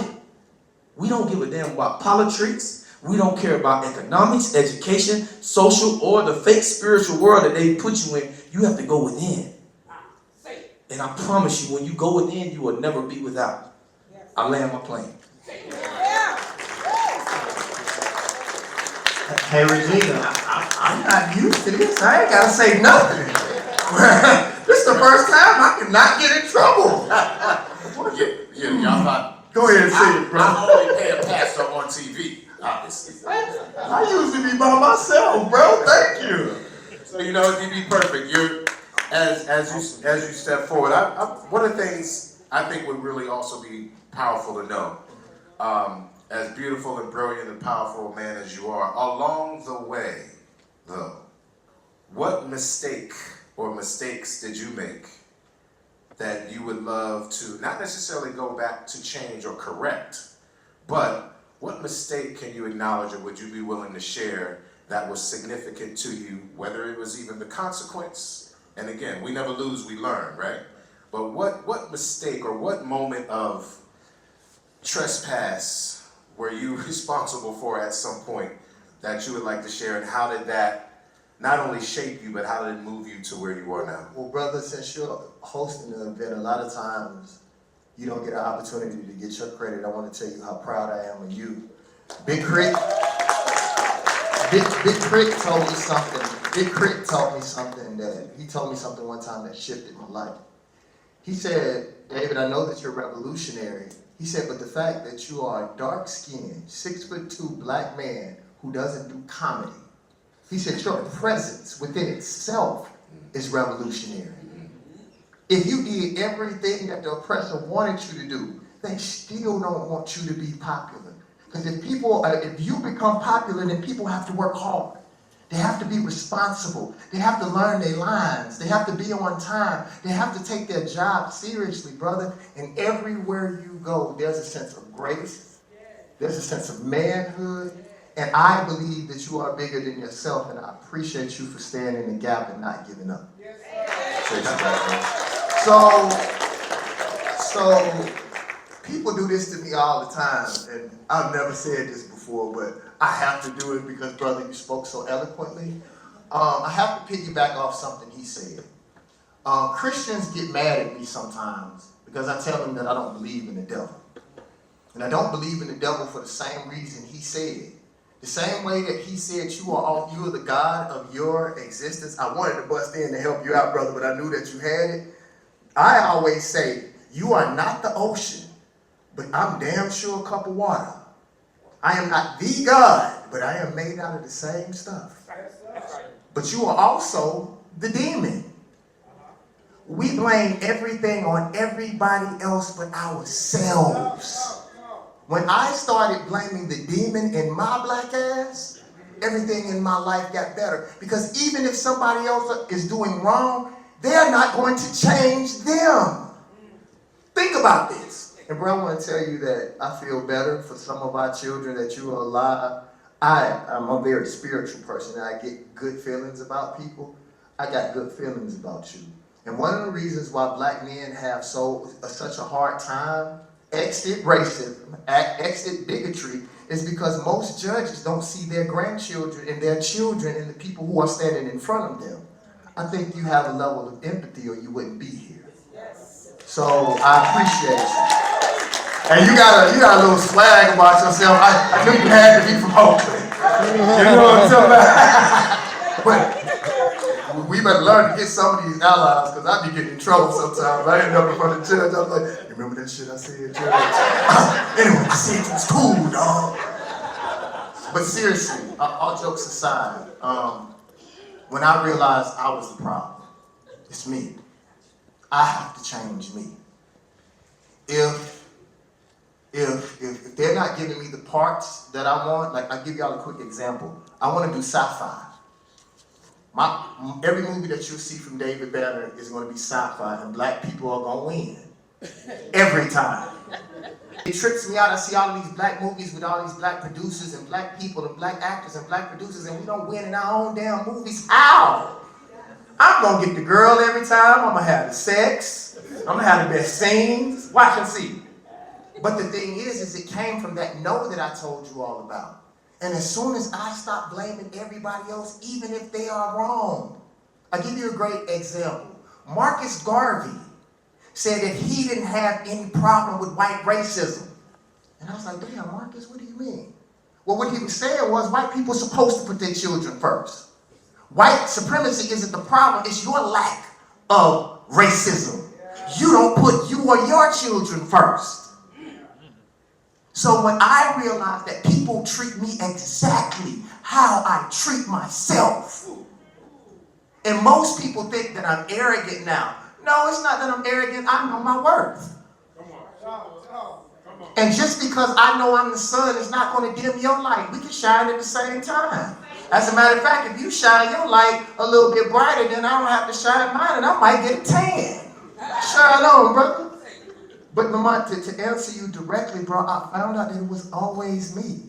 we don't give a damn about politics. We don't care about economics, education, social, or the fake spiritual world that they put you in. You have to go within. And I promise you, when you go within, you will never be without. I land my plane. Hey, Regina, I'm not used to this. I ain't got to say nothing. This is the first time I cannot get in trouble. Y'all thought. Go ahead and say it, bro. I only pay a pastor on TV, obviously. I usually be by myself, bro. Thank you. So you know, to be perfect, as you step forward. One of the things I think would really also be powerful to know, as beautiful and brilliant and powerful a man as you are, along the way, though, what mistake or mistakes did you make that you would love to not necessarily go back to change or correct, but what mistake can you acknowledge or would you be willing to share that was significant to you, whether it was even the consequence? And again, we never lose, we learn, right? But what mistake or what moment of trespass were you responsible for at some point that you would like to share, and how did that not only shape you, but how did it move you to where you are now? Well, brother, since you're hosting the event, a lot of times you don't get an opportunity to get your credit. I want to tell you how proud I am of you. Big Crit told me something. Big Crit told me something that, he told me something one time that shifted my life. He said, David, I know that you're revolutionary. He said, but the fact that you are a dark-skinned, 6'2" black man who doesn't do comedy, he said, your presence within itself is revolutionary. If you did everything that the oppressor wanted you to do, they still don't want you to be popular. Because if you become popular, then people have to work hard. They have to be responsible. They have to learn their lines. They have to be on time. They have to take their job seriously, brother. And everywhere you go, there's a sense of grace. There's a sense of manhood. And I believe that you are bigger than yourself, and I appreciate you for staying in the gap and not giving up. So people do this to me all the time, and I've never said this before, but I have to do it because, brother, you spoke so eloquently. I have to piggyback off something he said. Christians get mad at me sometimes because I tell them that I don't believe in the devil. And I don't believe in the devil for the same reason he said. The same way that he said you are the God of your existence. I wanted to bust in to help you out, brother, but I knew that you had it. I always say, you are not the ocean, but I'm damn sure a cup of water. I am not the God, but I am made out of the same stuff. But you are also the demon. We blame everything on everybody else but ourselves. When I started blaming the demon in my black ass, everything in my life got better. Because even if somebody else is doing wrong, they're not going to change them. Think about this. And bro, I want to tell you that I feel better for some of our children that you are alive. I'm a very spiritual person, and I get good feelings about people. I got good feelings about you. And one of the reasons why black men have such a hard time exit racism, exit bigotry, is because most judges don't see their grandchildren and their children and the people who are standing in front of them. I think you have a level of empathy or you wouldn't be here. So I appreciate you. And you got a little swag about yourself. I knew you had to be from Oakland. You know what I'm talking about? But we better learn to get some of these allies, because I be getting in trouble sometimes. I end up in front of the judge. I was like, you remember that shit I said, Judge? Anyway, I said it was cool, dog. But seriously, all jokes aside, when I realized I was the problem, it's me. I have to change me. If they're not giving me the parts that I want, like I'll give y'all a quick example. I want to do sci-fi. Every movie that you'll see from David Banner is going to be sci-fi, and black people are going to win. Every time. It trips me out. I see all of these black movies with all these black producers and black people and black actors and black producers, and we don't win in our own damn movies. How? I'm going to get the girl every time. I'm going to have the sex. I'm going to have the best scenes. Watch and see. But the thing is it came from that no that I told you all about. And as soon as I stop blaming everybody else, even if they are wrong. I'll give you a great example. Marcus Garvey said that he didn't have any problem with white racism. And I was like, damn, Marcus, what do you mean? Well, what he was saying was white people are supposed to put their children first. White supremacy isn't the problem, it's your lack of racism. You don't put you or your children first. So when I realized that people treat me exactly how I treat myself, and most people think that I'm arrogant now. No, it's not that I'm arrogant, I know my worth. And just because I know I'm the sun is not going to dim your light. We can shine at the same time. As a matter of fact, if you shine your light a little bit brighter, then I don't have to shine mine and I might get a tan. Shine on, brother. But Lamont, to answer you directly, bro, I found out that it was always me.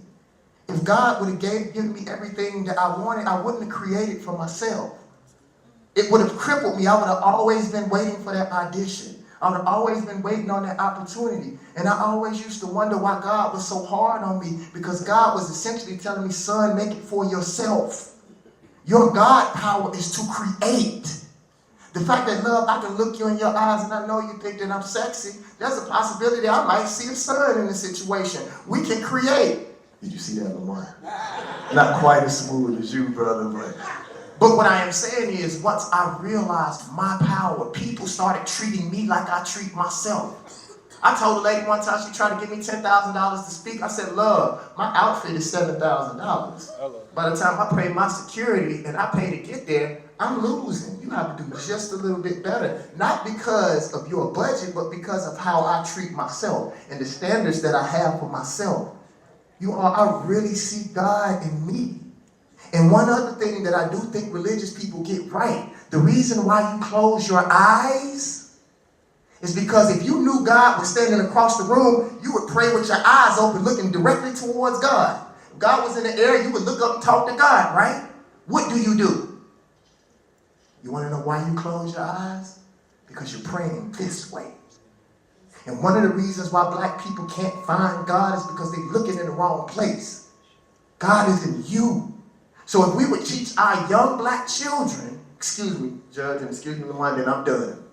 If God would have given me everything that I wanted, I wouldn't have created for myself. It would have crippled me. I would have always been waiting for that audition. I would have always been waiting on that opportunity. And I always used to wonder why God was so hard on me, because God was essentially telling me, son, make it for yourself. Your God power is to create. The fact that, love, I can look you in your eyes and I know you think that I'm sexy, there's a possibility I might see a son in the situation. We can create. Did you see that, Lamar? Not quite as smooth as you, brother, but what I am saying is, once I realized my power, people started treating me like I treat myself. I told a lady one time, she tried to give me $10,000 to speak. I said, love, my outfit is $7,000. By the time I pay my security and I pay to get there, I'm losing. You have to do just a little bit better. Not because of your budget, but because of how I treat myself and the standards that I have for myself. I really see God in me. And one other thing that I do think religious people get right, the reason why you close your eyes is because if you knew God was standing across the room, you would pray with your eyes open, looking directly towards God. If God was in the air, you would look up and talk to God, right? What do? You want to know why you close your eyes? Because you're praying this way. And one of the reasons why black people can't find God is because they're looking in the wrong place. God is in you. So if we would teach our young black children, excuse me, Judge, and excuse me, Lamman, then I'm done,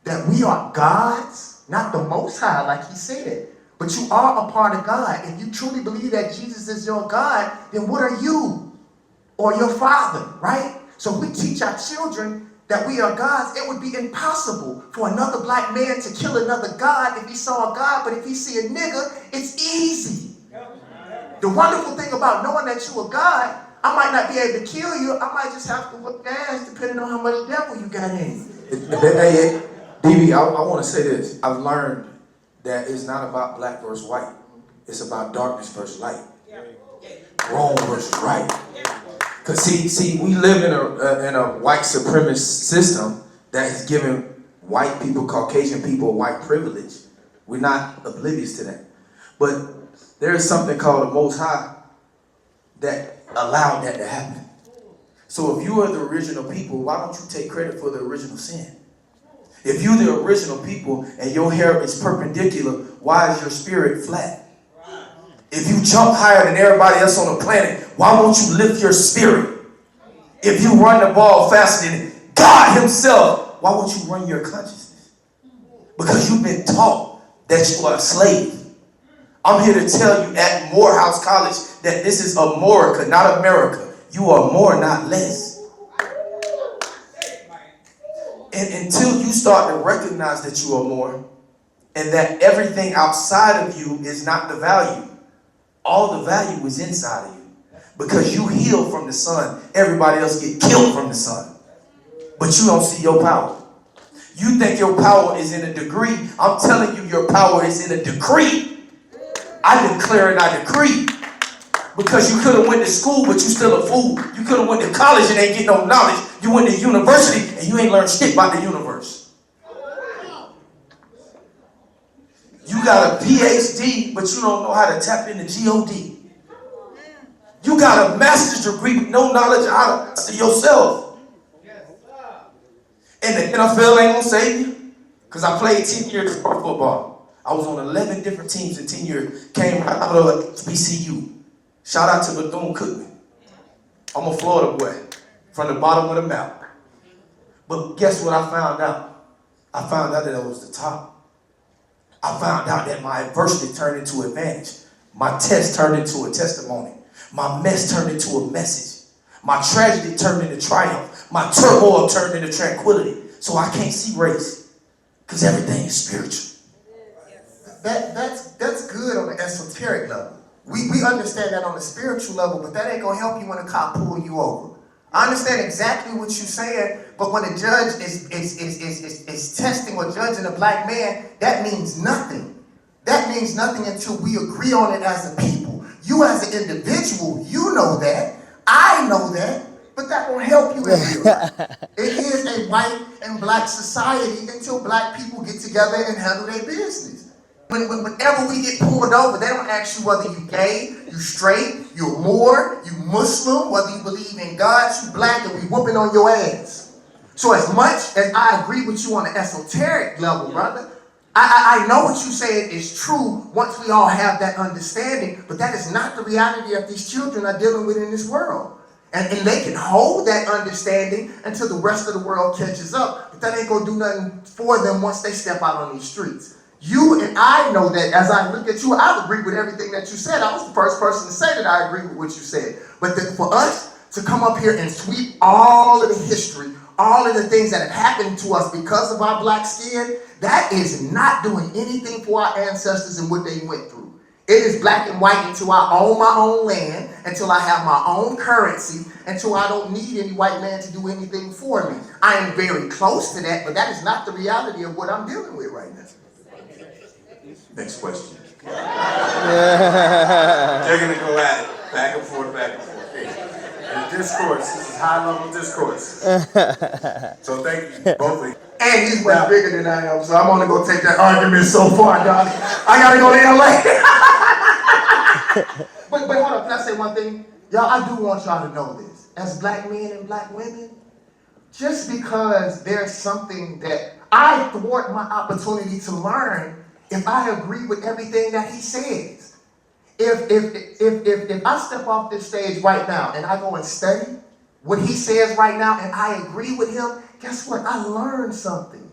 that we are gods, not the Most High, like he said, but you are a part of God. If you truly believe that Jesus is your God, then what are you? Or your father, right? So if we teach our children that we are gods, it would be impossible for another black man to kill another God if he saw a God, but if he see a nigga, it's easy. The wonderful thing about knowing that you are God, I might not be able to kill you. I might just have to whip your ass depending on how much devil you got in you. Hey, DB, I want to say this. I've learned that it's not about black versus white. It's about darkness versus light. Wrong versus right. Because see, we live in a white supremacist system that has given white people, Caucasian people, white privilege. We're not oblivious to that. But there is something called the Most High that allowed that to happen. So if you are the original people, why don't you take credit for the original sin? If you're the original people and your hair is perpendicular, why is your spirit flat? If you jump higher than everybody else on the planet, why won't you lift your spirit? If you run the ball faster than God himself, why won't you run your consciousness? Because you've been taught that you are a slave. I'm here to tell you at Morehouse College that this is Amorica, not America. You are more, not less. And until you start to recognize that you are more, and that everything outside of you is not the value, all the value is inside of you. Because you heal from the sun, everybody else get killed from the sun. But you don't see your power. You think your power is in a degree. I'm telling you, your power is in a decree. I declare and I decree. Because you could have went to school, but you still a fool. You could have went to college and ain't get no knowledge. You went to university and you ain't learned shit about the universe. You got a PhD, but you don't know how to tap into G-O-D. You got a master's degree with no knowledge of how to see yourself. And the NFL ain't gonna save you. Because I played 10 years of football. I was on 11 different teams in 10 years. Came right out of BCU. Shout out to Bethune-Cookman. I'm a Florida boy from the bottom of the map. But guess what I found out? I found out that I was the top. I found out that my adversity turned into advantage. My test turned into a testimony. My mess turned into a message. My tragedy turned into triumph. My turmoil turned into tranquility. So I can't see race because everything is spiritual. That's good on the esoteric level. We understand that on the spiritual level, but that ain't gonna help you when a cop pull you over. I understand exactly what you're saying, but when a judge is testing or judging a black man, that means nothing. That means nothing until we agree on it as a people. You as an individual, you know that. I know that, but that won't help you in real life. It is a white and black society until black people get together and handle their business. Whenever we get pulled over, they don't ask you whether you gay, you straight, you Moor, you Muslim, whether you believe in God, you black, and we whooping on your ass. So as much as I agree with you on the esoteric level, brother, I know what you said is true once we all have that understanding, but that is not the reality that these children are dealing with in this world. And they can hold that understanding until the rest of the world catches up, but that ain't gonna do nothing for them once they step out on these streets. You and I know that as I look at you, I agree with everything that you said. I was the first person to say that I agree with what you said. But for us to come up here and sweep all of the history, all of the things that have happened to us because of our black skin, that is not doing anything for our ancestors and what they went through. It is black and white until I own my own land, until I have my own currency, until I don't need any white man to do anything for me. I am very close to that, but that is not the reality of what I'm dealing with right now. Next question. They're gonna go at it, back and forth, back and forth. The discourse, this is high-level discourse. So thank you, both of you. And he's much bigger than I am, so I'm only gonna take that argument so far, dog. I gotta go to LA. but hold on, can I say one thing? Y'all, I do want y'all to know this. As black men and black women, just because there's something that I thwart my opportunity to learn if I agree with everything that he says. If I step off this stage right now and I go and study what he says right now and I agree with him, guess what? I learned something.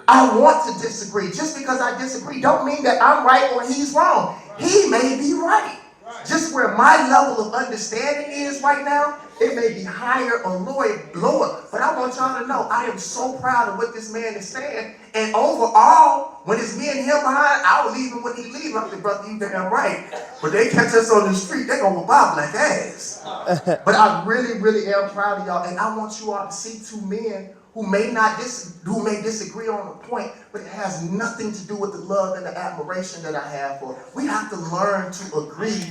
I want to disagree. Just because I disagree don't mean that I'm right or he's wrong. He may be right. Just where my level of understanding is right now, it may be higher or lower. But I want y'all to know, I am so proud of what this man is saying. And overall, when it's me and him behind, I will leave him when he leaves. I'm like, brother, you damn right. But they catch us on the street, they're going to whip our black ass. But I really, really am proud of y'all. And I want you all to see two men who may disagree on a point, but it has nothing to do with the love and the admiration that I have for. We have to learn to agree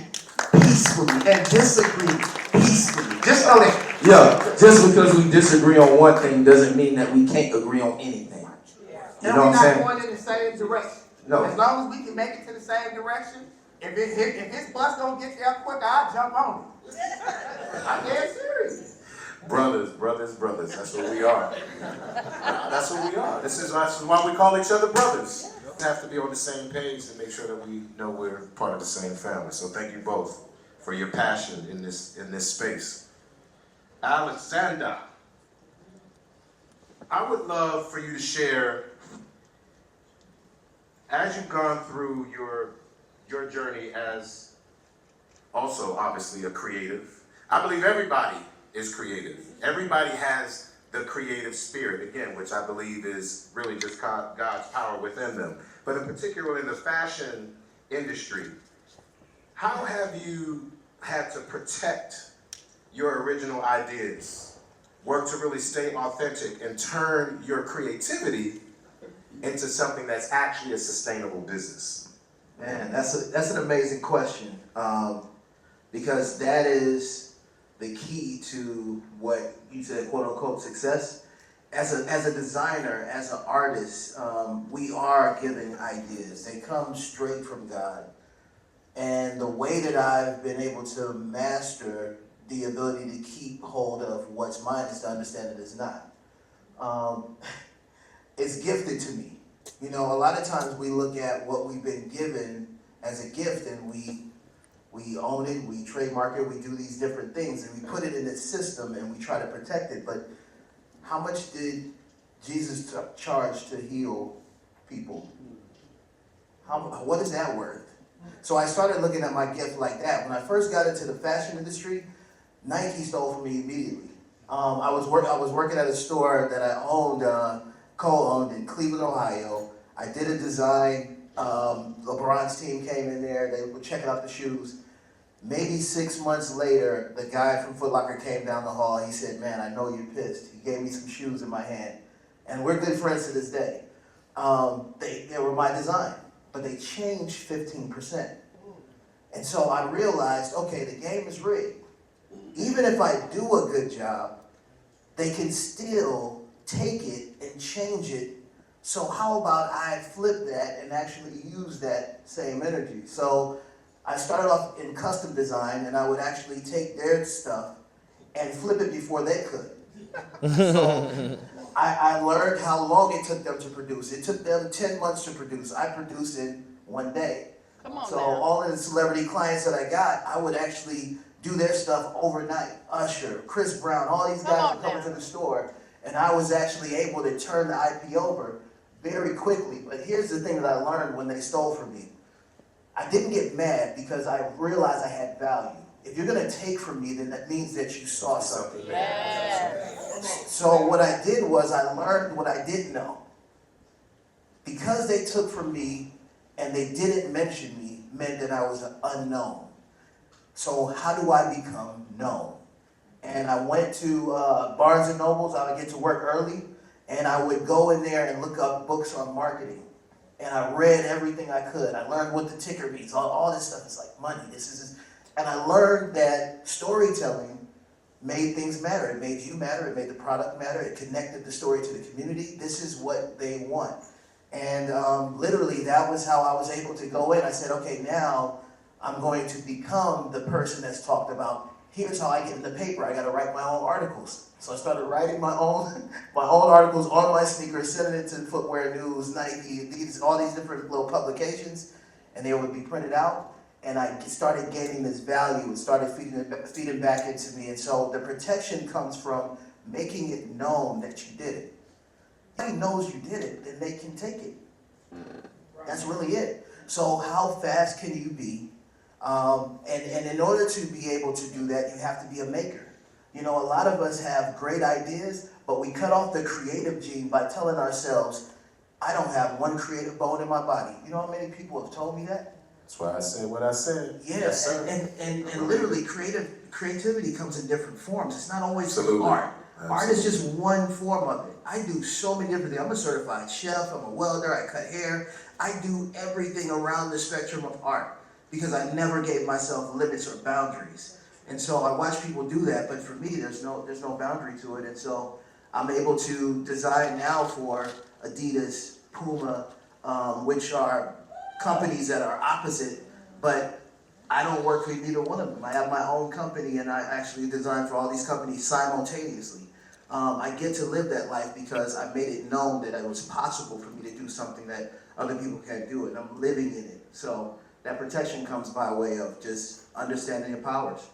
peacefully and disagree peacefully. Just know that. Yeah, just because we disagree on one thing doesn't mean that we can't agree on anything. You know what I'm saying? And we're not going in the same direction. No. As long as we can make it to the same direction, if his bus don't get there quicker, I'll jump on it. I'm dead serious. Brothers. That's what we are. That's what we are. This is why we call each other brothers. We have to be on the same page to make sure that we know we're part of the same family. So thank you both for your passion in this space. Alexander, I would love for you to share, as you've gone through your journey as also obviously a creative. I believe everybody is creative. Everybody has the creative spirit, again, which I believe is really just God's power within them. But in particular in the fashion industry, how have you had to protect your original ideas, work to really stay authentic and turn your creativity into something that's actually a sustainable business? Man, that's an amazing question, because that is the key to what you said, quote unquote, success. As a designer, as an artist, we are given ideas. They come straight from God. And the way that I've been able to master the ability to keep hold of what's mine is to understand it is not. It's gifted to me. You know, a lot of times we look at what we've been given as a gift and we own it, we trademark it, we do these different things, and we put it in its system and we try to protect it. But how much did Jesus charge to heal people? What is that worth? So I started looking at my gift like that. When I first got into the fashion industry, Nike stole from me immediately. I was working at a store that I owned, co-owned in Cleveland, Ohio. I did a design. LeBron's team came in there. They were checking out the shoes. Maybe 6 months later, the guy from Foot Locker came down the hall. He said, man, I know you're pissed. He gave me some shoes in my hand. And we're good friends to this day. They were my design, but they changed 15%. And so I realized, okay, the game is rigged. Even if I do a good job, they can still take it and change it So how about I flip that and actually use that same energy? So I started off in custom design, and I would actually take their stuff and flip it before they could. So I learned how long it took them to produce. It took them 10 months to produce. I produced it one day. Come on So now. all of the celebrity clients that I got, I would actually do their stuff overnight. Usher, Chris Brown, all these guys would come into the store, and I was actually able to turn the IP over very quickly. But here's the thing that I learned when they stole from me. I didn't get mad because I realized I had value. If you're gonna take from me, then that means that you saw something. So what I did was I learned what I didn't know. Because they took from me and they didn't mention me meant that I was an unknown. So how do I become known? And I went to Barnes and Nobles. I would get to work early, and I would go in there and look up books on marketing. And I read everything I could. I learned what the ticker means. All this stuff is like money. And I learned that storytelling made things matter. It made you matter. It made the product matter. It connected the story to the community. This is what they want. And literally, that was how I was able to go in. I said, okay, now I'm going to become the person that's talked about. Here's how I get in the paper. I got to write my own articles. So I started writing my own articles on my sneakers, sending it to Footwear News, Nike, all these different little publications, and they would be printed out. And I started gaining this value and started feeding back into me. And so the protection comes from making it known that you did it. If somebody knows you did it, then they can take it. That's really it. So how fast can you be? And in order to be able to do that, you have to be a maker. You know, a lot of us have great ideas, but we cut off the creative gene by telling ourselves, I don't have one creative bone in my body. You know how many people have told me that? That's why I said what I said. Yeah, Yes, sir. and literally creativity comes in different forms. It's not always Absolutely. art. Absolutely. Art is just one form of it. I do so many different things. I'm a certified chef, I'm a welder, I cut hair. I do everything around the spectrum of art because I never gave myself limits or boundaries. And so I watch people do that, but for me, there's no boundary to it. And so I'm able to design now for Adidas, Puma, which are companies that are opposite, but I don't work for either one of them. I have my own company, and I actually design for all these companies simultaneously. I get to live that life because I made it known that it was possible for me to do something that other people can't do, and I'm living in it. So that protection comes by way of just understanding your powers.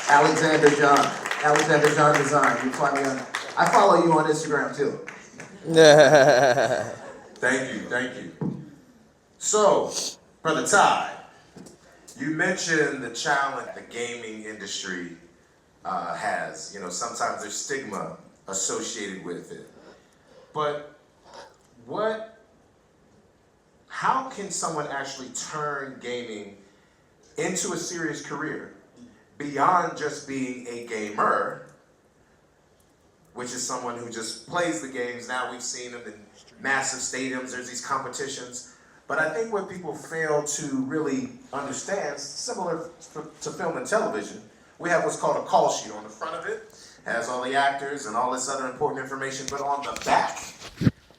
Alexander John Design. You find me on. I follow you on Instagram too. Thank you. So, Brother Todd, you mentioned the challenge the gaming industry has. You know, sometimes there's stigma associated with it. But how can someone actually turn gaming into a serious career beyond just being a gamer, which is someone who just plays the games? Now we've seen them in massive stadiums, there's these competitions. But I think what people fail to really understand, similar to film and television, we have what's called a call sheet. On the front of it has all the actors and all this other important information, but on the back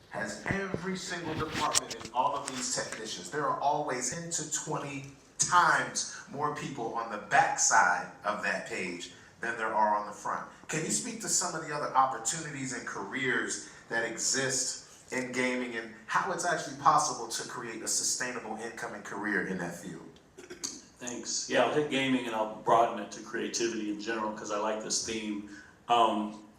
has every single department and all of these technicians. There are always 10 to 20 times more people on the back side of that page than there are on the front. Can you speak to some of the other opportunities and careers that exist in gaming and how it's actually possible to create a sustainable income and career in that field? Thanks. Yeah, I'll hit gaming and I'll broaden it to creativity in general because I like this theme.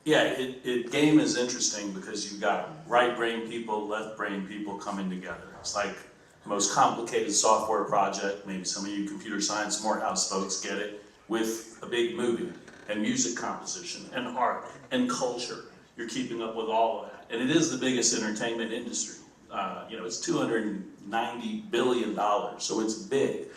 Game is interesting because you've got right brain people, left brain people coming together. It's like the most complicated software project, maybe some of you computer science, Morehouse folks get it, with a big movie and music composition and art and culture. You're keeping up with all of that. And it is the biggest entertainment industry. It's $290 billion, so it's big.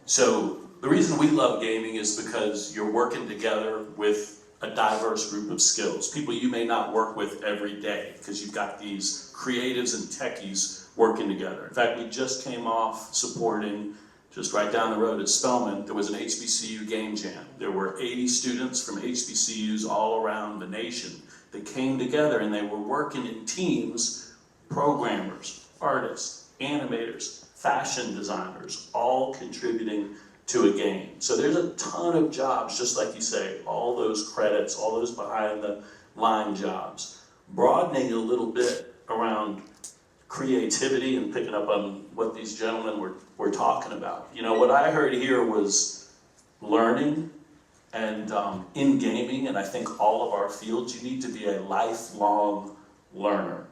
So the reason we love gaming is because you're working together with a diverse group of skills. People you may not work with every day because you've got these creatives and techies working together. In fact, we just came off supporting, just right down the road at Spelman, there was an HBCU game jam. There were 80 students from HBCUs all around the nation that came together and they were working in teams, programmers, artists, animators, fashion designers, all contributing to a game. So there's a ton of jobs, just like you say, all those credits, all those behind the line jobs. Broadening a little bit around creativity and picking up on what these gentlemen were talking about. You know, what I heard here was learning, and in gaming, and I think all of our fields, you need to be a lifelong learner.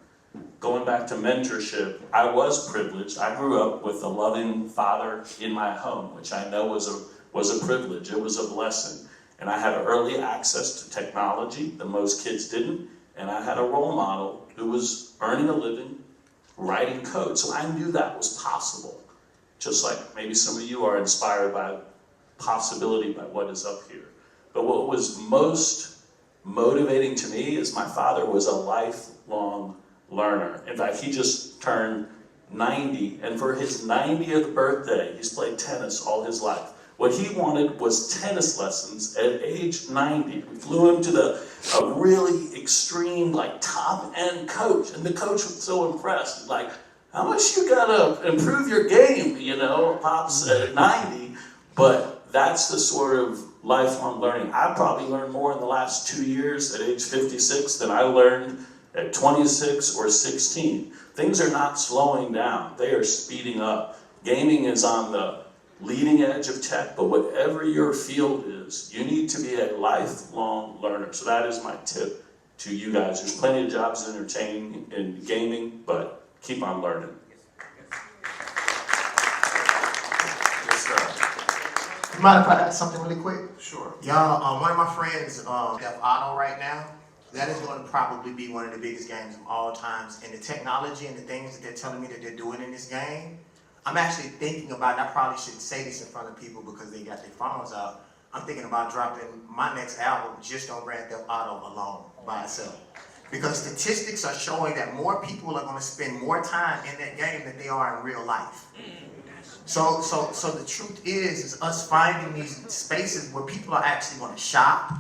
Going back to mentorship, I was privileged. I grew up with a loving father in my home, which I know was a privilege. It was a blessing. And I had early access to technology that most kids didn't, and I had a role model who was earning a living, writing code. So I knew that was possible. Just like maybe some of you are inspired by possibility by what is up here. But what was most motivating to me is my father was a lifelong learner. In fact, he just turned 90, and for his 90th birthday, he's played tennis all his life. What he wanted was tennis lessons at age 90. We flew him to a really extreme, like top-end coach, and the coach was so impressed. Like, how much you gotta improve your game, you know, Pops at 90, but that's the sort of lifelong learning. I probably learned more in the last 2 years at age 56 than I learned at 26 or 16. Things are not slowing down, they are speeding up. Gaming is on the leading edge of tech, but whatever your field is, you need to be a lifelong learner. So that is my tip to you guys. There's plenty of jobs in entertaining and gaming, but keep on learning. Mind if I add something really quick? Sure. Y'all, one of my friends, Def Auto right now, that is going to probably be one of the biggest games of all times. And the technology and the things that they're telling me that they're doing in this game, I'm actually thinking about, and I probably shouldn't say this in front of people because they got their phones out, I'm thinking about dropping my next album just on Grand Theft Auto alone, by itself. Because statistics are showing that more people are going to spend more time in that game than they are in real life. So the truth is us finding these spaces where people are actually going to shop,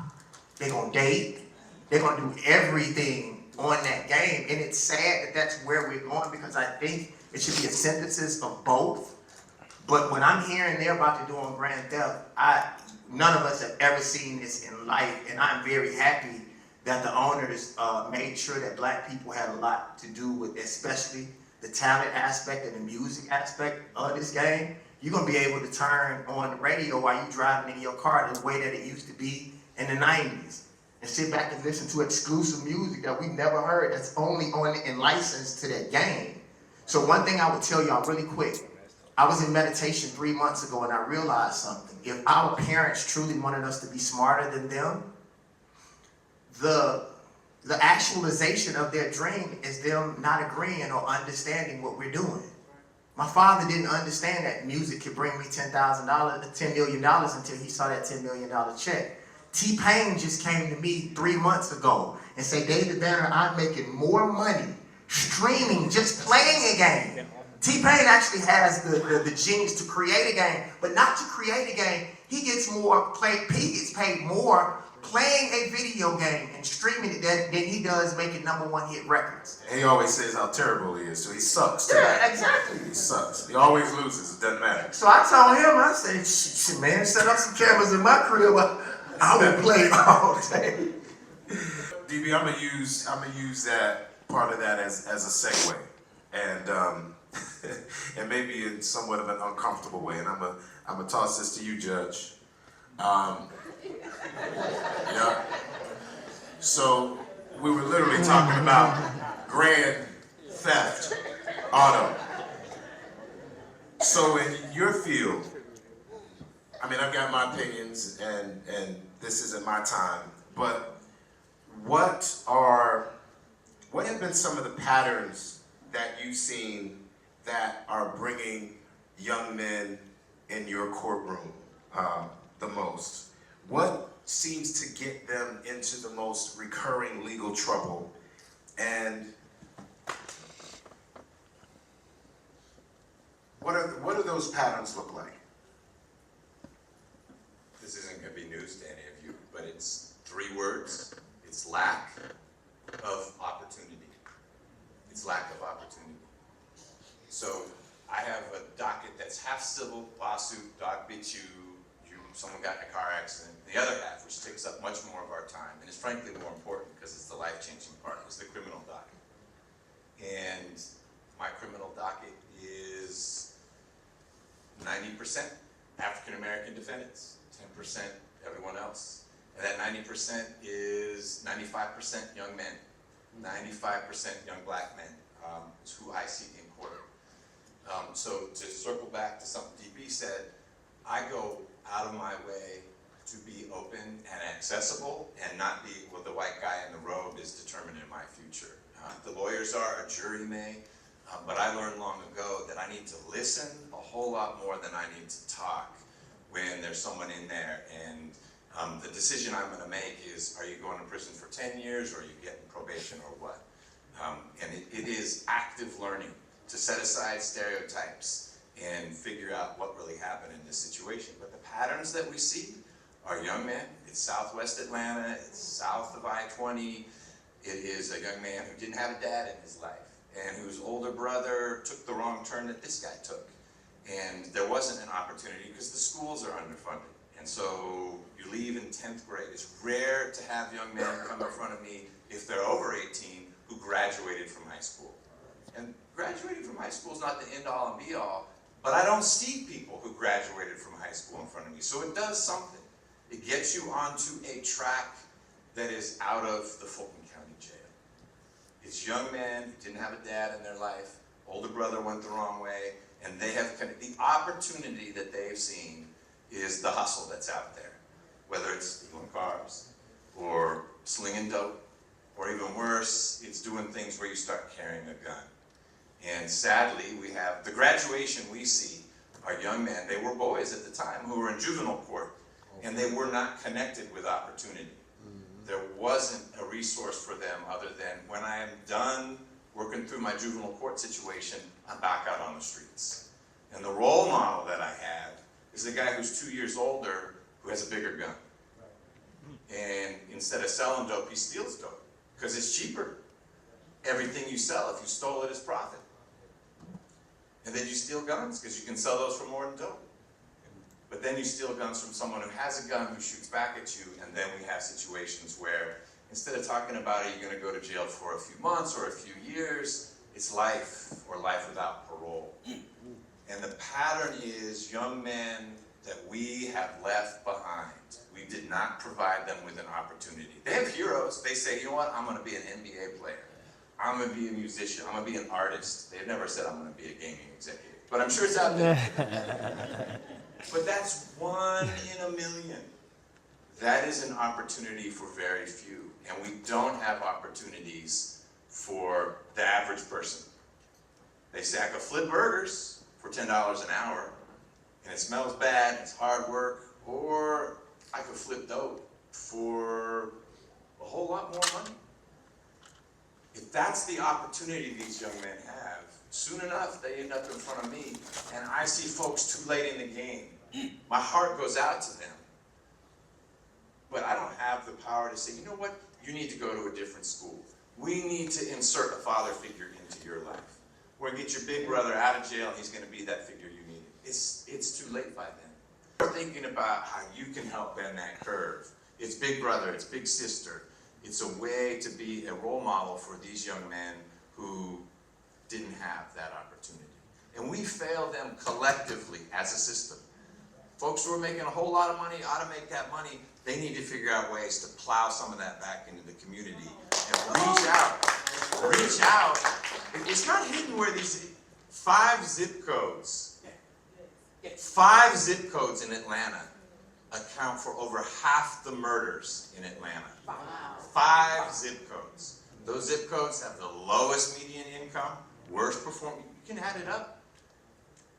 they're going to date, they're going to do everything on that game. And it's sad that that's where we're going, because I think it should be a synthesis of both. But what I'm hearing they're about to do on Grand Theft, none of us have ever seen this in life, and I'm very happy that the owners made sure that Black people had a lot to do with, especially the talent aspect and the music aspect of this game. You're gonna be able to turn on the radio while you're driving in your car the way that it used to be in the 90s. And sit back and listen to exclusive music that we've never heard that's only on and licensed to that game. So one thing I would tell y'all really quick, I was in meditation 3 months ago and I realized something. If our parents truly wanted us to be smarter than them, the actualization of their dream is them not agreeing or understanding what we're doing. My father didn't understand that music could bring me $10 million until he saw that $10 million check. T-Pain just came to me 3 months ago and said, David Banner, I'm making more money streaming, just playing a game. T-Pain actually has the genius to create a game, but not to create a game. He gets paid more playing a video game and streaming it than he does making #1 hit records. And he always says how terrible he is, so he sucks. Yeah, exactly. He sucks. He always loses, it doesn't matter. So I told him, I said, shit, man, set up some cameras in my crib. I will play all day. DB, I'm gonna use that part of that as a segue, and and maybe in somewhat of an uncomfortable way. And I'm gonna toss this to you, Judge. Yeah. So we were literally talking about Grand Theft Auto. So in your field, I mean, I've got my opinions, and this isn't my time, but what have been some of the patterns that you've seen that are bringing young men in your courtroom the most? What seems to get them into the most recurring legal trouble? And what do those patterns look like? This isn't going to be news to any of you, but it's 3 words. It's lack, of opportunity. It's lack of opportunity. So I have a docket that's half civil, lawsuit, dog bit you, someone got in a car accident. The other half, which takes up much more of our time, and is frankly more important because it's the life-changing part, is the criminal docket. And my criminal docket is 90% African-American defendants, 10% everyone else. And that 90% is 95% young men, 95% young black men, is who I see in court. So to circle back to something DB said, I go out of my way to be open and accessible and not be, well, the white guy in the robe is determining my future. The lawyers are, a jury may, but I learned long ago that I need to listen a whole lot more than I need to talk when there's someone in there. And the decision I'm going to make is, are you going to prison for 10 years or are you getting probation or what? And it is active learning to set aside stereotypes and figure out what really happened in this situation. But the patterns that we see are young men. It's Southwest Atlanta, it's south of I-20. It is a young man who didn't have a dad in his life and whose older brother took the wrong turn that this guy took. And there wasn't an opportunity because the schools are underfunded. And so you leave in 10th grade. It's rare to have young men come in front of me, if they're over 18, who graduated from high school. And graduating from high school is not the end-all and be-all, but I don't see people who graduated from high school in front of me. So it does something. It gets you onto a track that is out of the Fulton County Jail. It's young men who didn't have a dad in their life, older brother went the wrong way, and they have, the opportunity that they've seen is the hustle that's out there. Whether it's stealing cars, or slinging dope, or even worse, it's doing things where you start carrying a gun. And sadly, we have, the graduation we see are young men, they were boys at the time, who were in juvenile court, and they were not connected with opportunity. There wasn't a resource for them other than, when I am done working through my juvenile court situation, I'm back out on the streets. And the role model that I have is the guy who's 2 years older, who has a bigger gun. And instead of selling dope, he steals dope, because it's cheaper. Everything you sell, if you stole it, is profit. And then you steal guns, because you can sell those for more than dope. But then you steal guns from someone who has a gun, who shoots back at you, and then we have situations where, instead of talking about, are you going to go to jail for a few months or a few years, it's life, or life without parole. And the pattern is young men that we have left behind. We did not provide them with an opportunity. They have heroes. They say, you know what, I'm going to be an NBA player. I'm going to be a musician. I'm going to be an artist. They've never said I'm going to be a gaming executive. But I'm sure it's out there. But that's 1 in a million. That is an opportunity for very few. And we don't have opportunities for the average person. They say, I could flip burgers for $10 an hour, and it smells bad, and it's hard work, or I could flip dope for a whole lot more money. If that's the opportunity these young men have, soon enough they end up in front of me, and I see folks too late in the game. My heart goes out to them. But I don't have the power to say, you know what, you need to go to a different school. We need to insert a father figure into your life. We're going to get your big brother out of jail, and he's going to be that figure you need. It's too late by then. We're thinking about how you can help bend that curve. It's big brother, it's big sister. It's a way to be a role model for these young men who didn't have that opportunity. And we fail them collectively as a system. Folks who are making a whole lot of money ought to make that money. They need to figure out ways to plow some of that back into the community and reach out. Reach out. It's not hidden where these 5 zip codes in Atlanta account for over half the murders in Atlanta. Wow. 5 zip codes. Those zip codes have the lowest median income, worst performing. You can add it up.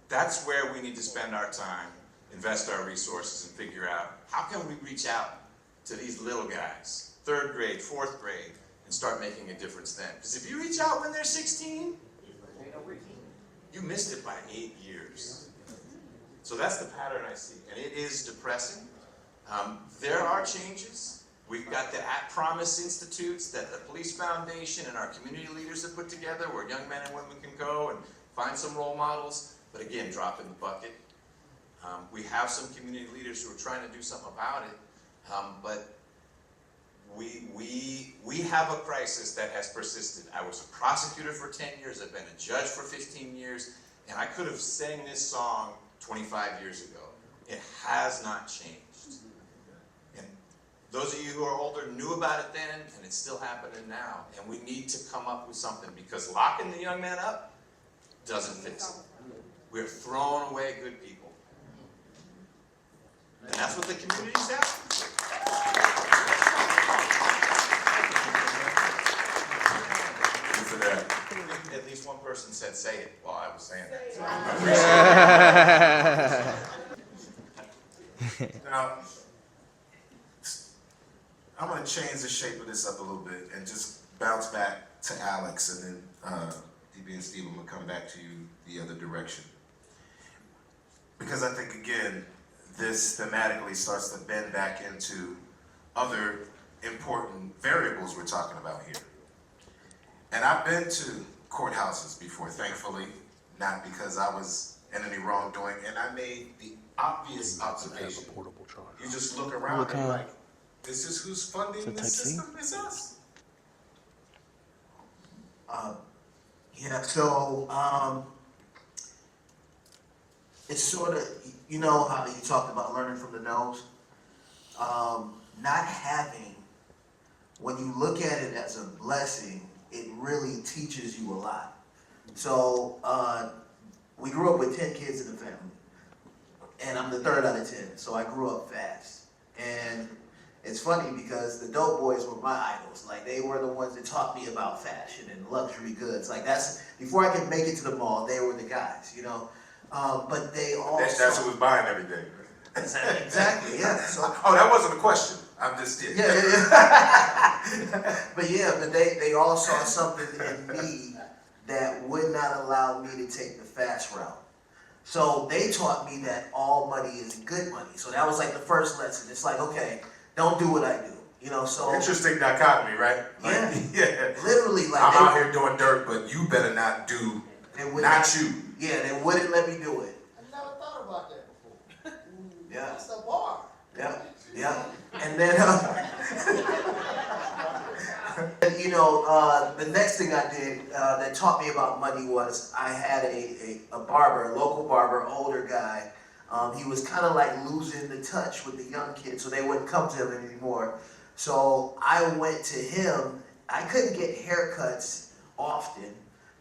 That's where we need to spend our time, invest our resources, and figure out how can we reach out to these little guys, 3rd grade, 4th grade, and start making a difference then. Because if you reach out when they're 16, you missed it by 8 years. So that's the pattern I see, and it is depressing. There are changes. We've got the At Promise Institutes that the Police Foundation and our community leaders have put together where young men and women can go and find some role models, but again, drop in the bucket. We have some community leaders who are trying to do something about it, but we have a crisis that has persisted. I was a prosecutor for 10 years, I've been a judge for 15 years, and I could have sang this song 25 years ago. It has not changed. And those of you who are older knew about it then, and it's still happening now. And we need to come up with something, because locking the young man up doesn't fix it. We're throwing away good people. And that's what the community's asking for. For that. At least one person said, say it, while I was saying that. So I appreciate it. Now, I'm going to change the shape of this up a little bit and just bounce back to Alex, and then DB and Steve, I'm going to come back to you the other direction. Because I think, again, this thematically starts to bend back into other important variables we're talking about here. And I've been to courthouses before, thankfully, not because I was in any wrongdoing, and I made the obvious observation. You just look around and you're like, this is who's funding this system, is us. Yeah, so it's sort of, you know how you talked about learning from the nose? Not having, when you look at it as a blessing, it really teaches you a lot. So we grew up with 10 kids in the family, and I'm the third out of 10, so I grew up fast. And it's funny because the dope boys were my idols. Like, they were the ones that taught me about fashion and luxury goods. Like, that's, before I could make it to the mall, they were the guys, you know? But they also... That's who was buying everything. Exactly, yeah. So, oh, that wasn't a question. I'm just kidding. But they all saw something in me that would not allow me to take the fast route. So they taught me that all money is good money. So that was like the first lesson. It's like, okay, don't do what I do. You know, so... Interesting dichotomy, right? Yeah. Yeah. Literally, like... I'm out here doing dirt, but you better not do... Not you. Yeah, they wouldn't let me do it. I never thought about that before. Yeah. That's the bar. Yeah, yeah. And then, you know, the next thing I did that taught me about money was I had a barber, a local barber, older guy. He was kind of like losing the touch with the young kids, so they wouldn't come to him anymore. So I went to him. I couldn't get haircuts often,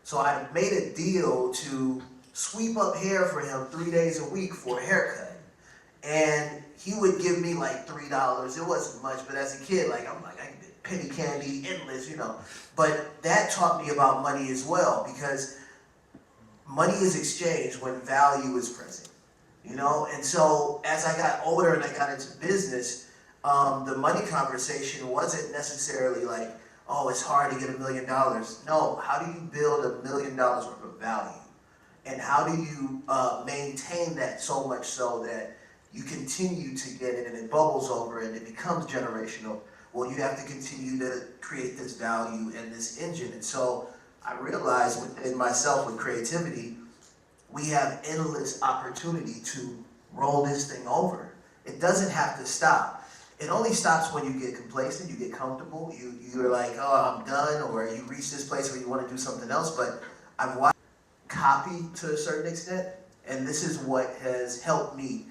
so I made a deal to sweep up hair for him 3 days a week for a haircut. And he would give me like $3. It wasn't much, but as a kid, like, I'm like, I can get penny candy, endless, you know. But that taught me about money as well, because money is exchanged when value is present, you know. And so as I got older and I got into business, the money conversation wasn't necessarily like, oh, it's hard to get $1 million. No, how do you build $1 million worth of value? And how do you maintain that so much so that you continue to get it and it bubbles over and it becomes generational? Well, you have to continue to create this value and this engine. And so I realized within myself with creativity, we have endless opportunity to roll this thing over. It doesn't have to stop. It only stops when you get complacent, you get comfortable, you're like, oh, I'm done, or you reach this place where you want to do something else. But I've watched copy to a certain extent, and this is what has helped me.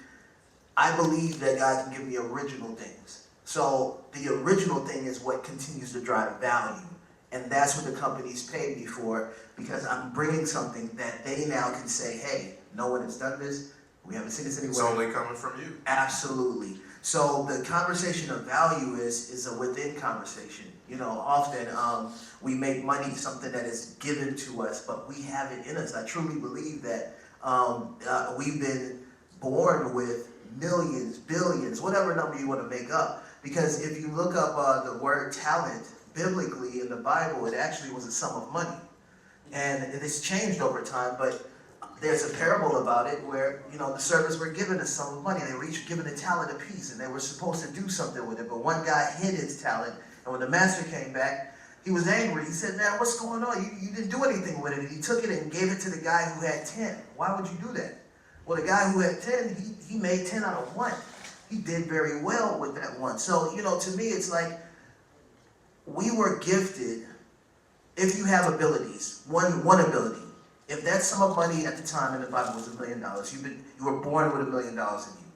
I believe that God can give me original things. So the original thing is what continues to drive value. And that's what the companies pay me for, because I'm bringing something that they now can say, hey, no one has done this. We haven't seen this anywhere. It's only coming from you. Absolutely. So the conversation of value is a within conversation. You know, often we make money something that is given to us, but we have it in us. I truly believe that we've been born with millions, billions, whatever number you want to make up. Because if you look up the word talent, biblically in the Bible, it actually was a sum of money. And it's changed over time, but there's a parable about it where, you know, the servants were given a sum of money. They were each given a talent apiece, and they were supposed to do something with it. But one guy hid his talent, and when the master came back, he was angry. He said, man, what's going on? You didn't do anything with it. And he took it and gave it to the guy who had 10. Why would you do that? Well, the guy who had 10, he made 10 out of 1. He did very well with that one. So, you know, to me, it's like we were gifted, if you have abilities, one ability. If that sum of money at the time in the Bible was $1 million, you were born with $1 million in you.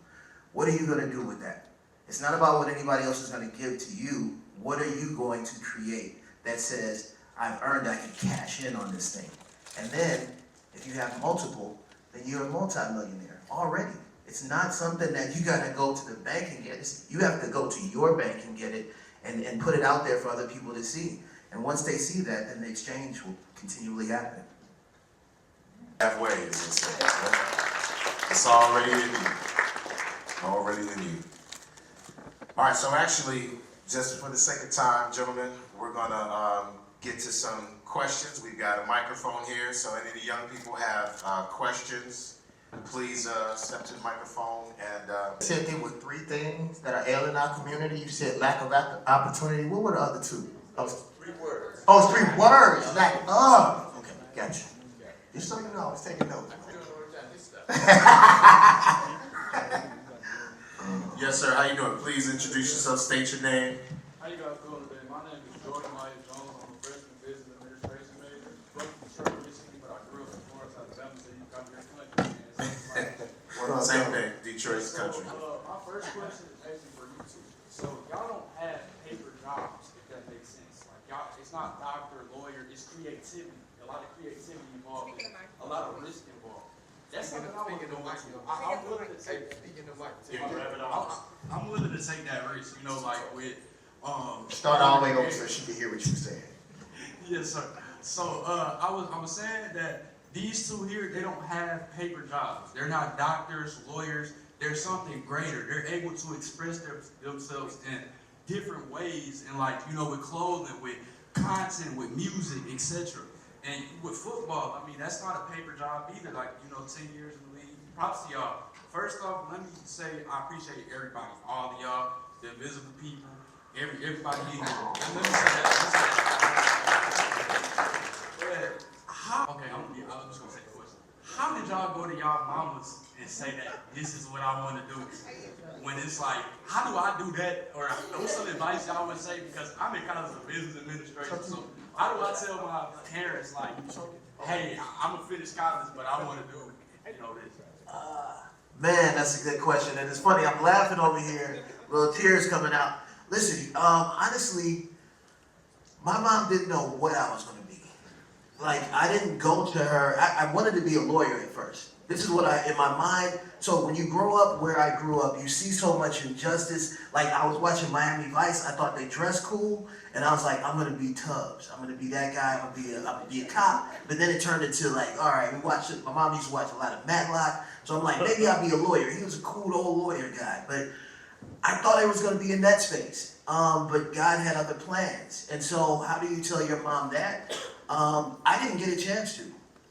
What are you going to do with that? It's not about what anybody else is going to give to you. What are you going to create that says, I've earned, I can cash in on this thing? And then, if you have multiple, then you're a multimillionaire already. It's not something that you got to go to the bank and get. You have to go to your bank and get it and put it out there for other people to see. And once they see that, then the exchange will continually happen. Halfway, as they say. It's already in you. Already in you. All right, so actually, just for the sake of time, gentlemen, we're gonna get to some questions. We've got a microphone here, so any of the young people have questions, please step to the microphone and. You said there were 3 things that are ailing our community. You said lack of opportunity. What were the other 2? 3 words. Oh, it's 3 words. Lack of. Okay, gotcha. Just so you know, I was taking notes. Yes, sir. How you doing? Please introduce yourself. State your name. How you guys doing today? My name is Jordan Myers Jones. I'm a freshman business administration major. From Detroit, Michigan, but I grew up in Florence, Alabama, so you come here country. Same thing. Detroit's country. My first question is actually for you two. So y'all don't have paper jobs, if that makes sense. Like y'all, it's not doctor, lawyer. It's creativity. A lot of creativity involved. A lot of risk involved. That's something I want to know. I'm willing to take. I'm willing to take that risk. You know, like with Start all the way over so she can hear what you're saying. Yes, sir. So I was saying that these 2 here, they don't have paper jobs. They're not doctors, lawyers. They're something greater. They're able to express themselves in different ways, and like, you know, with clothing, with content, with music, etc. And with football, I mean, that's not a paper job either. Like, you know, 10 years in the league. Props to y'all. First off, let me say I appreciate everybody, all of y'all, the invisible people, everybody in here. And let me say that. But I'm just gonna say the question. How did y'all go to y'all mamas and say that this is what I want to do? When it's like, how do I do that? Or what's some advice y'all would say? Because I'm in college of business administration, so how do I tell my parents, like, hey, I'm gonna finish college, but I want to do, you know, this? Man, that's a good question. And it's funny, I'm laughing over here, little tears coming out. Listen, honestly, my mom didn't know what I was going to be. Like, I didn't go to her. I wanted to be a lawyer at first. This is what in my mind, so when you grow up where I grew up, you see so much injustice. Like, I was watching Miami Vice, I thought they dressed cool, and I was like, I'm gonna be Tubbs. I'm gonna be that guy, I'm gonna be a cop. But then it turned into like, all right, my mom used to watch a lot of Matlock, so I'm like, maybe I'll be a lawyer. He was a cool old lawyer guy, but I thought I was gonna be in that space. But God had other plans. And so how do you tell your mom that? I didn't get a chance to.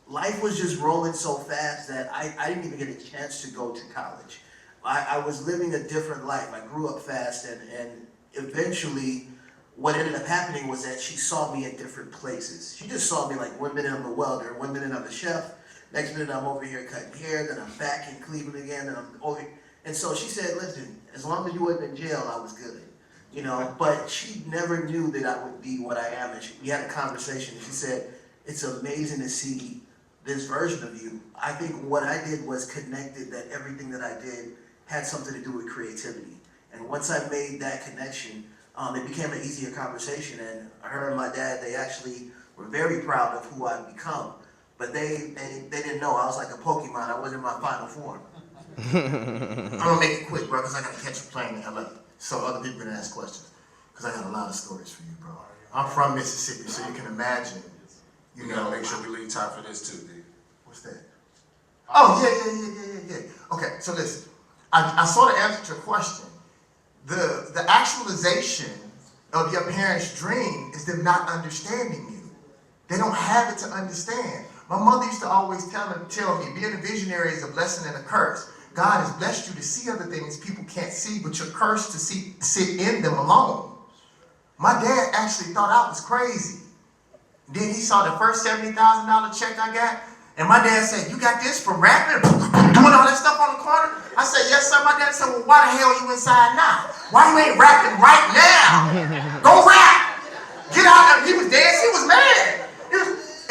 Life was just rolling so fast that I didn't even get a chance to go to college. I was living a different life. I grew up fast, and eventually what ended up happening was that she saw me in different places. She just saw me like 1 minute I'm a welder, 1 minute I'm a chef, next minute I'm over here cutting hair, then I'm back in Cleveland again, then I'm over. And so she said, listen, as long as you wasn't in jail, I was good. You know, but she never knew that I would be what I am. And we had a conversation, and she said, it's amazing to see this version of you. I think what I did was connected that everything that I did had something to do with creativity. And once I made that connection, it became an easier conversation. And her and my dad, they actually were very proud of who I'd become. But they didn't know I was like a Pokemon. I wasn't in my final form. I'm gonna make it quick, bro, because I gotta catch a plane to LA. So other people can ask questions. Because I got a lot of stories for you, bro. I'm from Mississippi, so you can imagine. You gotta make sure we leave time for this too, D. What's that? Oh, yeah. Okay, so listen. I sort of answered your question. The actualization of your parents' dream is them not understanding you. They don't have it to understand. My mother used to always tell me, being a visionary is a blessing and a curse. God has blessed you to see other things people can't see, but you're cursed to sit in them alone. My dad actually thought I was crazy. Then he saw the first $70,000 check I got, and my dad said, "You got this from rapping, doing all that stuff on the corner?" I said, "Yes, sir." My dad said, "Well, why the hell are you inside now? Why you ain't rapping right now? Go rap! Get out there." He was dancing, he was mad.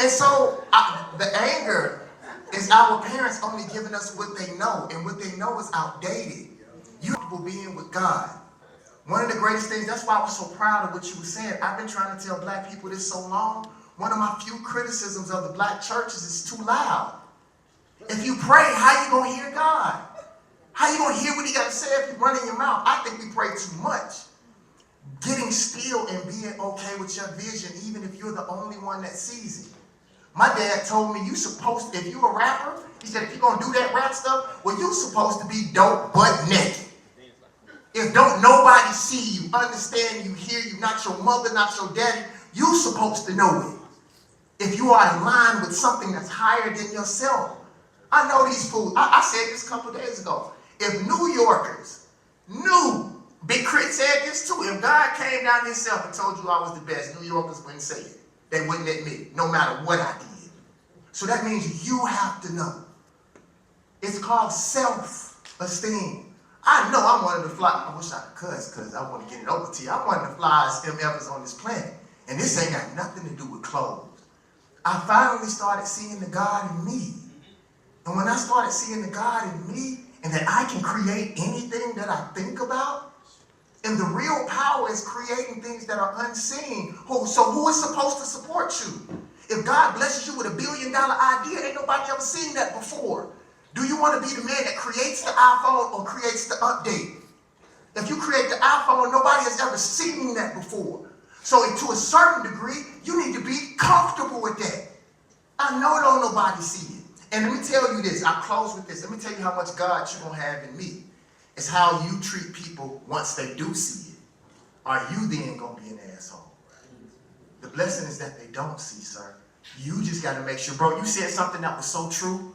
And so the anger is our parents only giving us what they know, and what they know is outdated. You will being with God. One of the greatest things, that's why I was so proud of what you were saying. I've been trying to tell black people this so long. One of my few criticisms of the black churches is too loud. If you pray, how you gonna hear God? How you gonna hear what he got to say if you run in your mouth? I think we pray too much. Getting still and being okay with your vision, even if you're the only one that sees it. My dad told me, if you a rapper, he said, if you're gonna do that rap stuff, well, you supposed to be dope butt naked. If don't nobody see you, understand you, hear you, not your mother, not your daddy, you supposed to know it. If you are in line with something that's higher than yourself. I know these fools. I said this a couple days ago. If New Yorkers knew, Big Crit said this too, if God came down himself and told you I was the best, New Yorkers wouldn't say it. They wouldn't admit it, no matter what I did. So that means you have to know. It's called self-esteem. I know I'm one of the fly. I wish I could cuss because I want to get it over to you. I'm one of the flyest MFers on this planet. And this ain't got nothing to do with clothes. I finally started seeing the God in me. And when I started seeing the God in me, and that I can create anything that I think about, and the real power is creating things that are unseen. So who is supposed to support you? If God blesses you with $1 billion idea, ain't nobody ever seen that before. Do you want to be the man that creates the iPhone or creates the update? If you create the iPhone, nobody has ever seen that before. So to a certain degree, you need to be comfortable with that. I know don't nobody see it. And let me tell you this, I'll close with this. Let me tell you how much God you're going to have in me. It's how you treat people once they do see it. Are you then going to be an asshole? The blessing is that they don't see, sir. You just got to make sure, bro, you said something that was so true.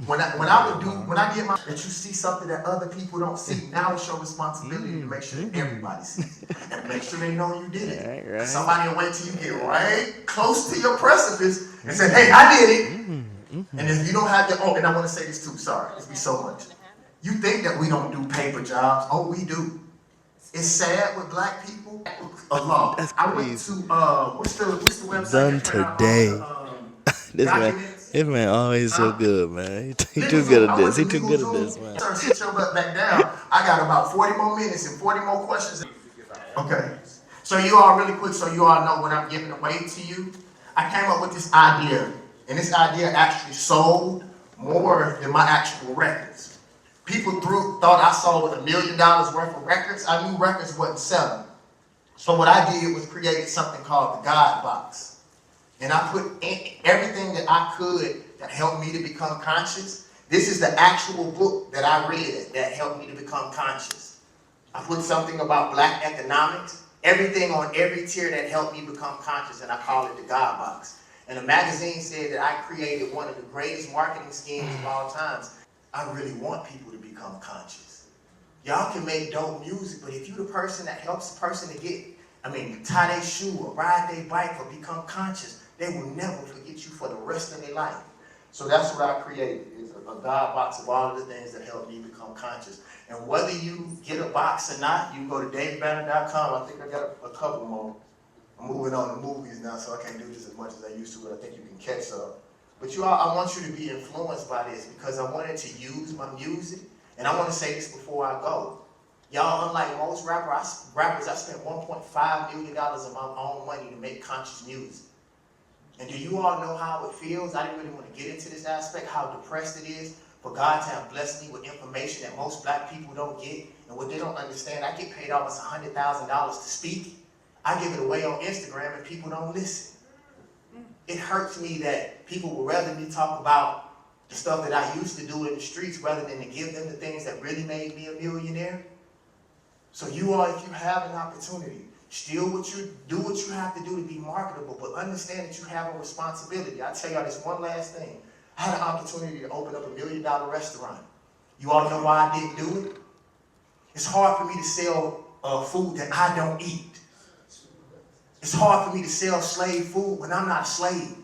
When I get that you see something that other people don't see, now it's your responsibility to make sure that everybody sees it. And make sure they know you did it. Right. Somebody will wait till you get right close to your precipice and say, "Hey, I did it." And if you don't have your own, and I want to say this too, sorry, it's be so much. You think that we don't do paper jobs. Oh, we do. It's sad with black people. Allah. That's I went crazy. to, what's the website? Done today. This man always so good, man. He too good at this. He too good at this, man. Sir, sit your butt back down. I got about 40 more minutes and 40 more questions. Okay. So you all really quick, so you all know what I'm giving away to you. I came up with this idea, and this idea actually sold more than my actual records. People thought I sold $1 million worth of records. I knew records wasn't selling. So what I did was created something called the God Box. And I put everything that I could that helped me to become conscious. This is the actual book that I read that helped me to become conscious. I put something about black economics, everything on every tier that helped me become conscious, and I call it the God Box. And the magazine said that I created one of the greatest marketing schemes of all times. I really want people to become conscious. Y'all can make dope music, but if you're the person that helps the person to tie their shoe or ride their bike or become conscious, they will never forget you for the rest of their life. So that's what I created, is a God box of all of the things that help me become conscious. And whether you get a box or not, you can go to davidbanner.com. I think I got a couple more. I'm moving on to movies now, so I can't do this as much as I used to, but I think you can catch up. But you all, I want you to be influenced by this because I wanted to use my music. And I want to say this before I go. Y'all, unlike most rappers, I spent $1.5 million of my own money to make conscious music. And do you all know how it feels? I didn't really want to get into this aspect, how depressed it is for God to have blessed me with information that most black people don't get. And what they don't understand, I get paid almost $100,000 to speak. I give it away on Instagram and people don't listen. It hurts me that people would rather me talk about the stuff that I used to do in the streets rather than to give them the things that really made me a millionaire. So you all, if you have an opportunity, do what you have to do to be marketable, but understand that you have a responsibility. I'll tell y'all this one last thing. I had an opportunity to open up $1 million restaurant. You all know why I didn't do it? It's hard for me to sell food that I don't eat. It's hard for me to sell slave food when I'm not a slave.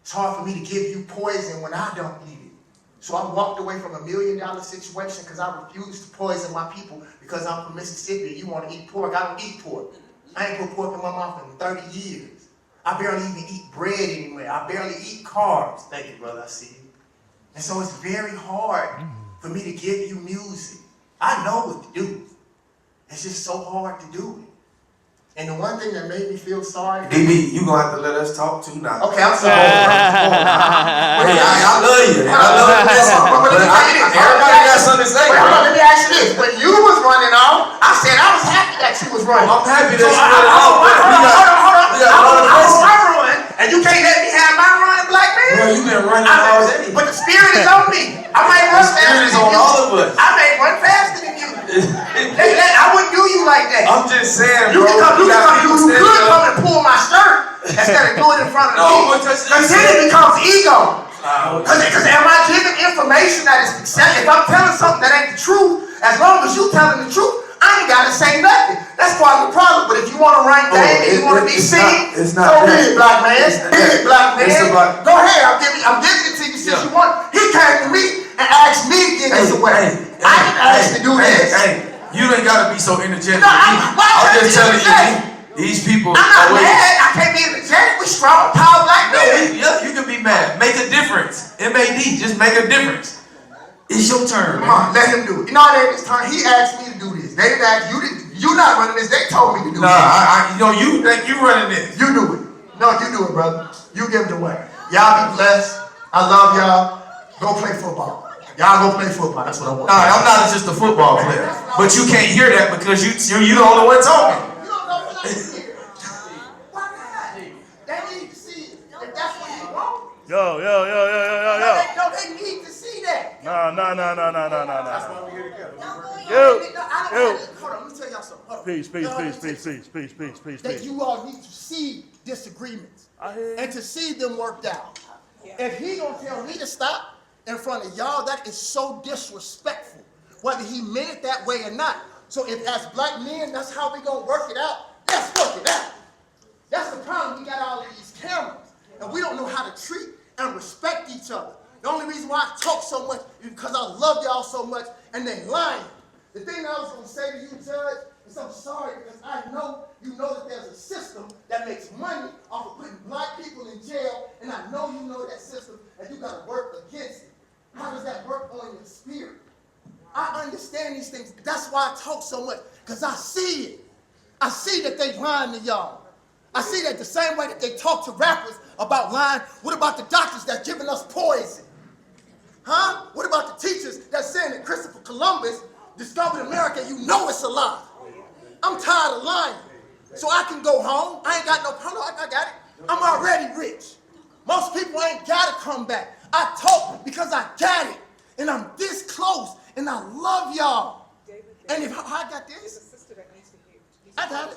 It's hard for me to give you poison when I don't eat it. So I walked away from $1 million situation because I refused to poison my people because I'm from Mississippi. You want to eat pork? I don't eat pork. I ain't put pork in my mouth in 30 years. I barely even eat bread anywhere. I barely eat carbs. Thank you, brother. I see you. And so it's very hard for me to give you music. I know what to do. It's just so hard to do it. And the one thing that made me feel sorry. DB, you gonna have to let us talk too now. Okay, I'm sorry. Hey, I love you. I love you. Everybody got something to say. Wait, hold on, let me ask you this. When you was running off, I said I was happy that you was running. I'm happy that you So running off. Hold on. And you can't let me have my run, black man? Bro, you been running all day. But the spirit is on me. I might run faster than you. The spirit is on all of us. I may run faster than you. I wouldn't do you like that. I'm just saying, You bro. could come and pull my shirt instead of do it in front of me. Because then it becomes ego. Because am I giving information that is accepted? If I'm telling something that ain't the truth, as long as you telling the truth, I ain't got to say nothing. That's part of the problem. But if you want to rank game and you want to be seen, go ahead, black man. Black man. Go ahead. I'm giving it to you since you want. He came to me and asked me to give this away. I didn't ask to do this. You ain't gotta be so energetic. No, I'm just telling you, these people. I'm not mad. I can't be energetic. We strong, tall, black men. Yeah, you can be mad. Make a difference. MAD, just make a difference. It's your turn. Come on, let him do it. You know how it is, Todd? He asked me to do this. They didn't ask you. You not running this. They told me to do this. You think you running this? You do it. No, you do it, brother. You give it away. Y'all be blessed. I love y'all. Go play football. Y'all go play football. That's what I want. Nah, I'm not just a football player. But you can't hear that because you the only one talking. You don't know what I hear. Why not? They need to see it. If that's what you want. Yo. No, they need to see that. No. That's why we're here together. Hold on, let me tell y'all something. Hold on. Peace. That you all need to see disagreements and to see them worked out. If he gonna tell me to stop in front of y'all, that is so disrespectful, whether he meant it that way or not. So if as black men, that's how we gonna work it out, let's work it out. That's the problem. We got all of these cameras, and we don't know how to treat and respect each other. The only reason why I talk so much is because I love y'all so much, and they lying. The thing I was gonna say to you, Judge, is I'm sorry because I know you know that there's a system that makes money off of putting black people in jail, and I know you know that system, and you gotta work against it. How does that work on your spirit? I understand these things. That's why I talk so much, because I see it. I see that they lying to y'all. I see that the same way that they talk to rappers about lying. What about the doctors that's giving us poison? Huh? What about the teachers that's saying that Christopher Columbus discovered America? You know it's a lie. I'm tired of lying. So I can go home. I ain't got no problem. I got it. I'm already rich. Most people ain't got to come back. I talk because I got it. And I'm this close. And I love y'all. And if I got this, I got it.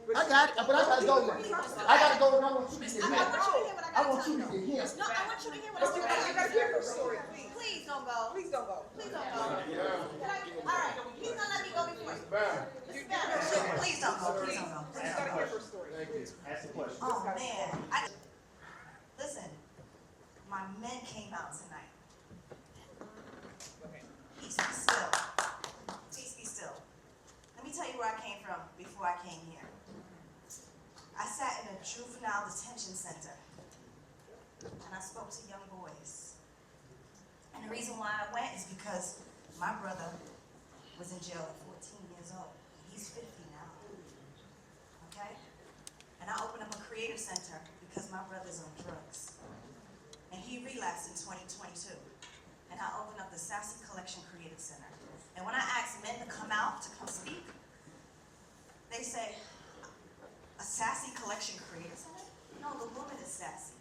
But I gotta go now. I gotta go and I want you to get him. I want you to get him. No, I want you to hear what I'm saying. Please don't go. Please don't go. All right. He's gonna let me go before you. Please don't go. Ask the question. Oh, man. Listen, my men came out tonight. Peace be still. Peace be still. Let me tell you where I came from before I came here. I sat in a juvenile detention center, and I spoke to young boys. And the reason why I went is because my brother was in jail at 14 years old. He's 50 now. Okay? And I opened up a creative center because my brother's on drugs. And he relapsed in 2022. And I opened up the Sassy Collection Creative Center. And when I asked men to come out, to come speak, they say, a Sassy Collection Creative Center? No, the woman is sassy.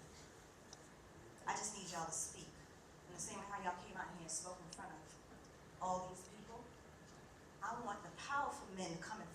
I just need y'all to speak. In the same way how y'all came out here and spoke in front of all these people, I want the powerful men to come and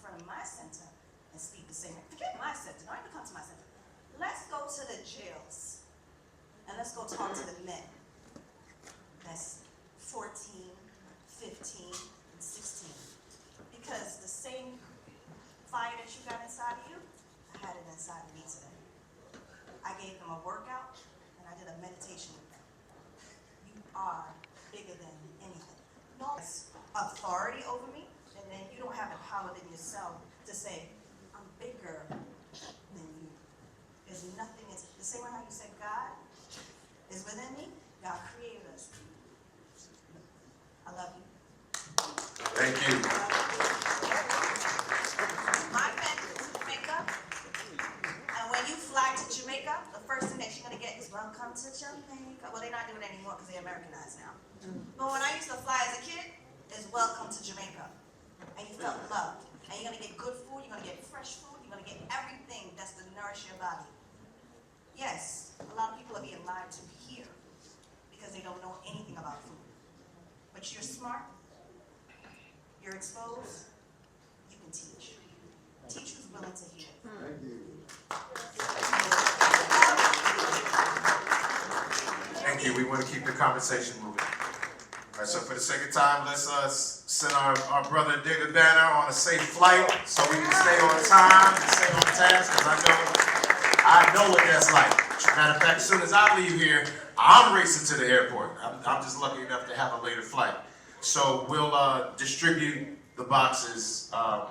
authority over me, and then you don't have the power within yourself to say, I'm bigger than you. There's nothing, it's the same way how you said God is within me, God created us. I love you. Thank you. My family is Jamaica, and when you fly to Jamaica, the first thing that you're gonna get is welcome to Jamaica. Well, they're not doing it anymore because they're Americanized now. But when I used to fly as a kid, is welcome to Jamaica. And you felt loved. And you're gonna get good food, you're gonna get fresh food, you're gonna get everything that's to nourish your body. Yes, a lot of people are being lied to here because they don't know anything about food. But you're smart, you're exposed, you can teach. Teach who's willing to hear. Thank you. Thank you. We want to keep the conversation moving. All right, so for the sake of time, let's send our brother David Banner on a safe flight so we can stay on time and stay on task, because I know what that's like. Matter of fact, as soon as I leave here, I'm racing to the airport. I'm just lucky enough to have a later flight. So we'll distribute the boxes, at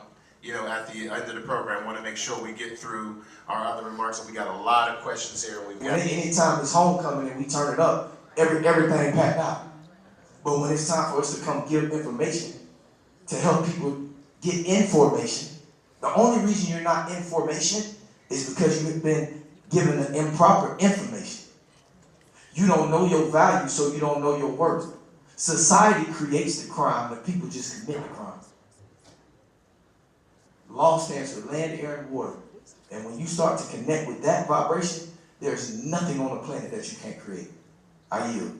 the end of the program. Want to make sure we get through our other remarks, and we got a lot of questions here. Anytime it's homecoming and we turn it up, everything packed out. But when it's time for us to come give information, to help people get information, the only reason you're not in formation is because you've been given the improper information. You don't know your value, so you don't know your worth. Society creates the crime, but people just commit the crime. Law stands for land, air, and water. And when you start to connect with that vibration, there's nothing on the planet that you can't create. I yield.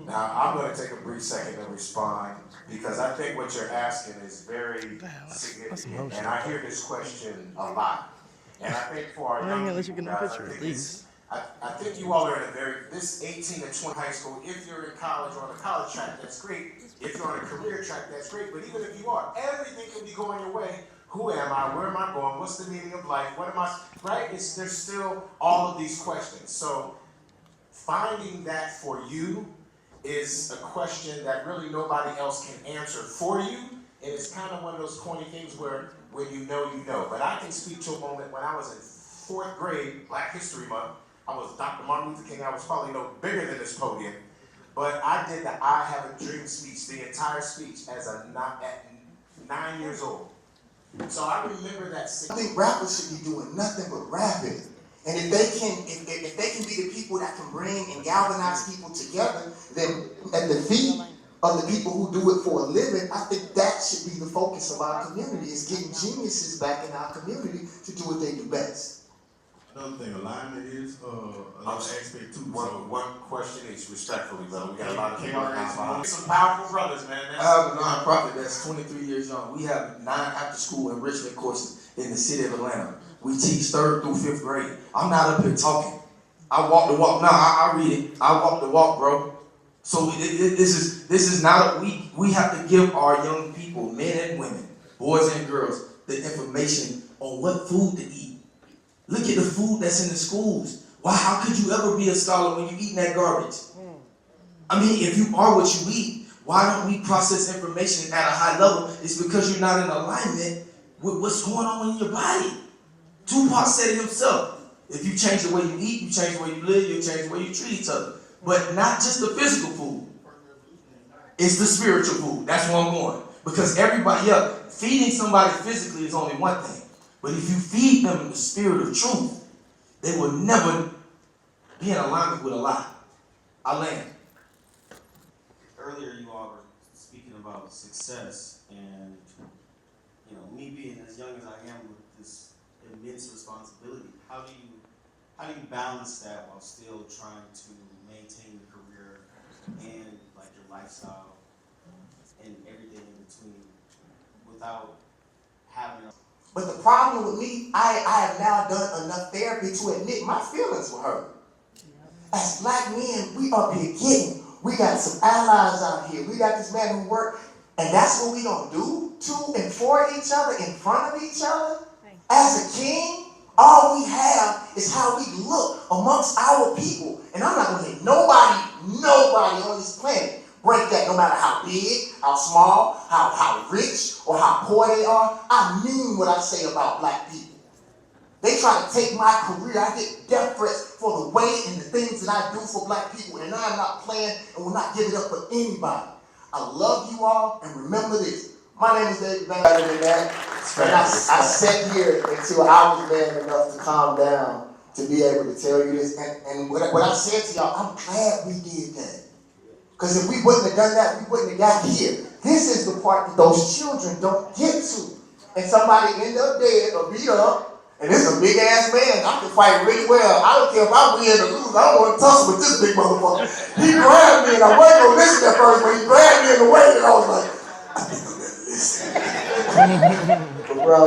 Now, I'm going to take a brief second to respond, because I think what you're asking is very significant, and I hear this question a lot. And I think for our young people, guys, I think you all are in this 18 to 20 high school, if you're in college or on a college track, that's great. If you're on a career track, that's great. But even if you are, everything can be going your way. Who am I? Where am I going? What's the meaning of life? What am I, right? There's still all of these questions. So finding that for you is a question that really nobody else can answer for you. And it's kind of one of those corny things where when you know, you know. But I can speak to a moment when I was in 4th grade, Black History Month. I was Dr. Martin Luther King. I was probably no bigger than this podium. But I did the I Have a Dream speech, the entire speech, at 9 years old. So I remember that. I think rappers should be doing nothing but rapping. And if they can be the people that can bring and galvanize people together, then at the feet of the people who do it for a living, I think that should be the focus of our community, is getting geniuses back in our community to do what they do best. Another thing, alignment is another aspect too. One question each, respectfully, brother. We got a lot of people now. Some powerful brothers, man. I have a nonprofit that's 23 years young. We have 9 after-school enrichment courses in the city of Atlanta. We teach 3rd through 5th grade. I'm not up here talking. I walk the walk. No, I read it. I walk the walk, bro. So this is not we have to give our young people, men and women, boys and girls, the information on what food to eat. Look at the food that's in the schools. Why? How could you ever be a scholar when you're eating that garbage? I mean, if you are what you eat, why don't we process information at a high level? It's because you're not in alignment with what's going on in your body. Tupac said it himself. If you change the way you eat, you change the way you live, you change the way you treat each other. But not just the physical food. It's the spiritual food. That's where I'm going. Because everybody, feeding somebody physically is only one thing. But if you feed them the spirit of truth, they will never be in alignment with a lie. I land. Earlier you all were speaking about success, and me being as young as I am with this immense responsibility, how do you balance that while still trying to maintain your career and like your lifestyle and everything in between without having a... But the problem with me, I have now done enough therapy to admit my feelings were hurt. As black men, we up here getting, we got some allies out here. We got this man who work, and that's what we gonna do to and for each other, in front of each other. As a king, all we have is how we look amongst our people. And I'm not gonna hit nobody on this planet break that no matter how big, how small, how rich, or how poor they are. I mean what I say about black people. They try to take my career. I get death threats for the way and the things that I do for black people, and I am not playing and will not give it up for anybody. I love you all, and remember this. My name is David Van. Better than that. And I sat here until I was man enough to calm down to be able to tell you this. And what I said to y'all, I'm glad we did that. Because if we wouldn't have done that, we wouldn't have got here. This is the part that those children don't get to. And somebody end up dead or beat up. And this is a big ass man. I can fight really well. I don't care if I win or lose. I don't want to tussle with this big motherfucker. He grabbed me, and I wasn't going to listen at first, but he grabbed me in the way, and I was like, I think I'm going to listen. But bro,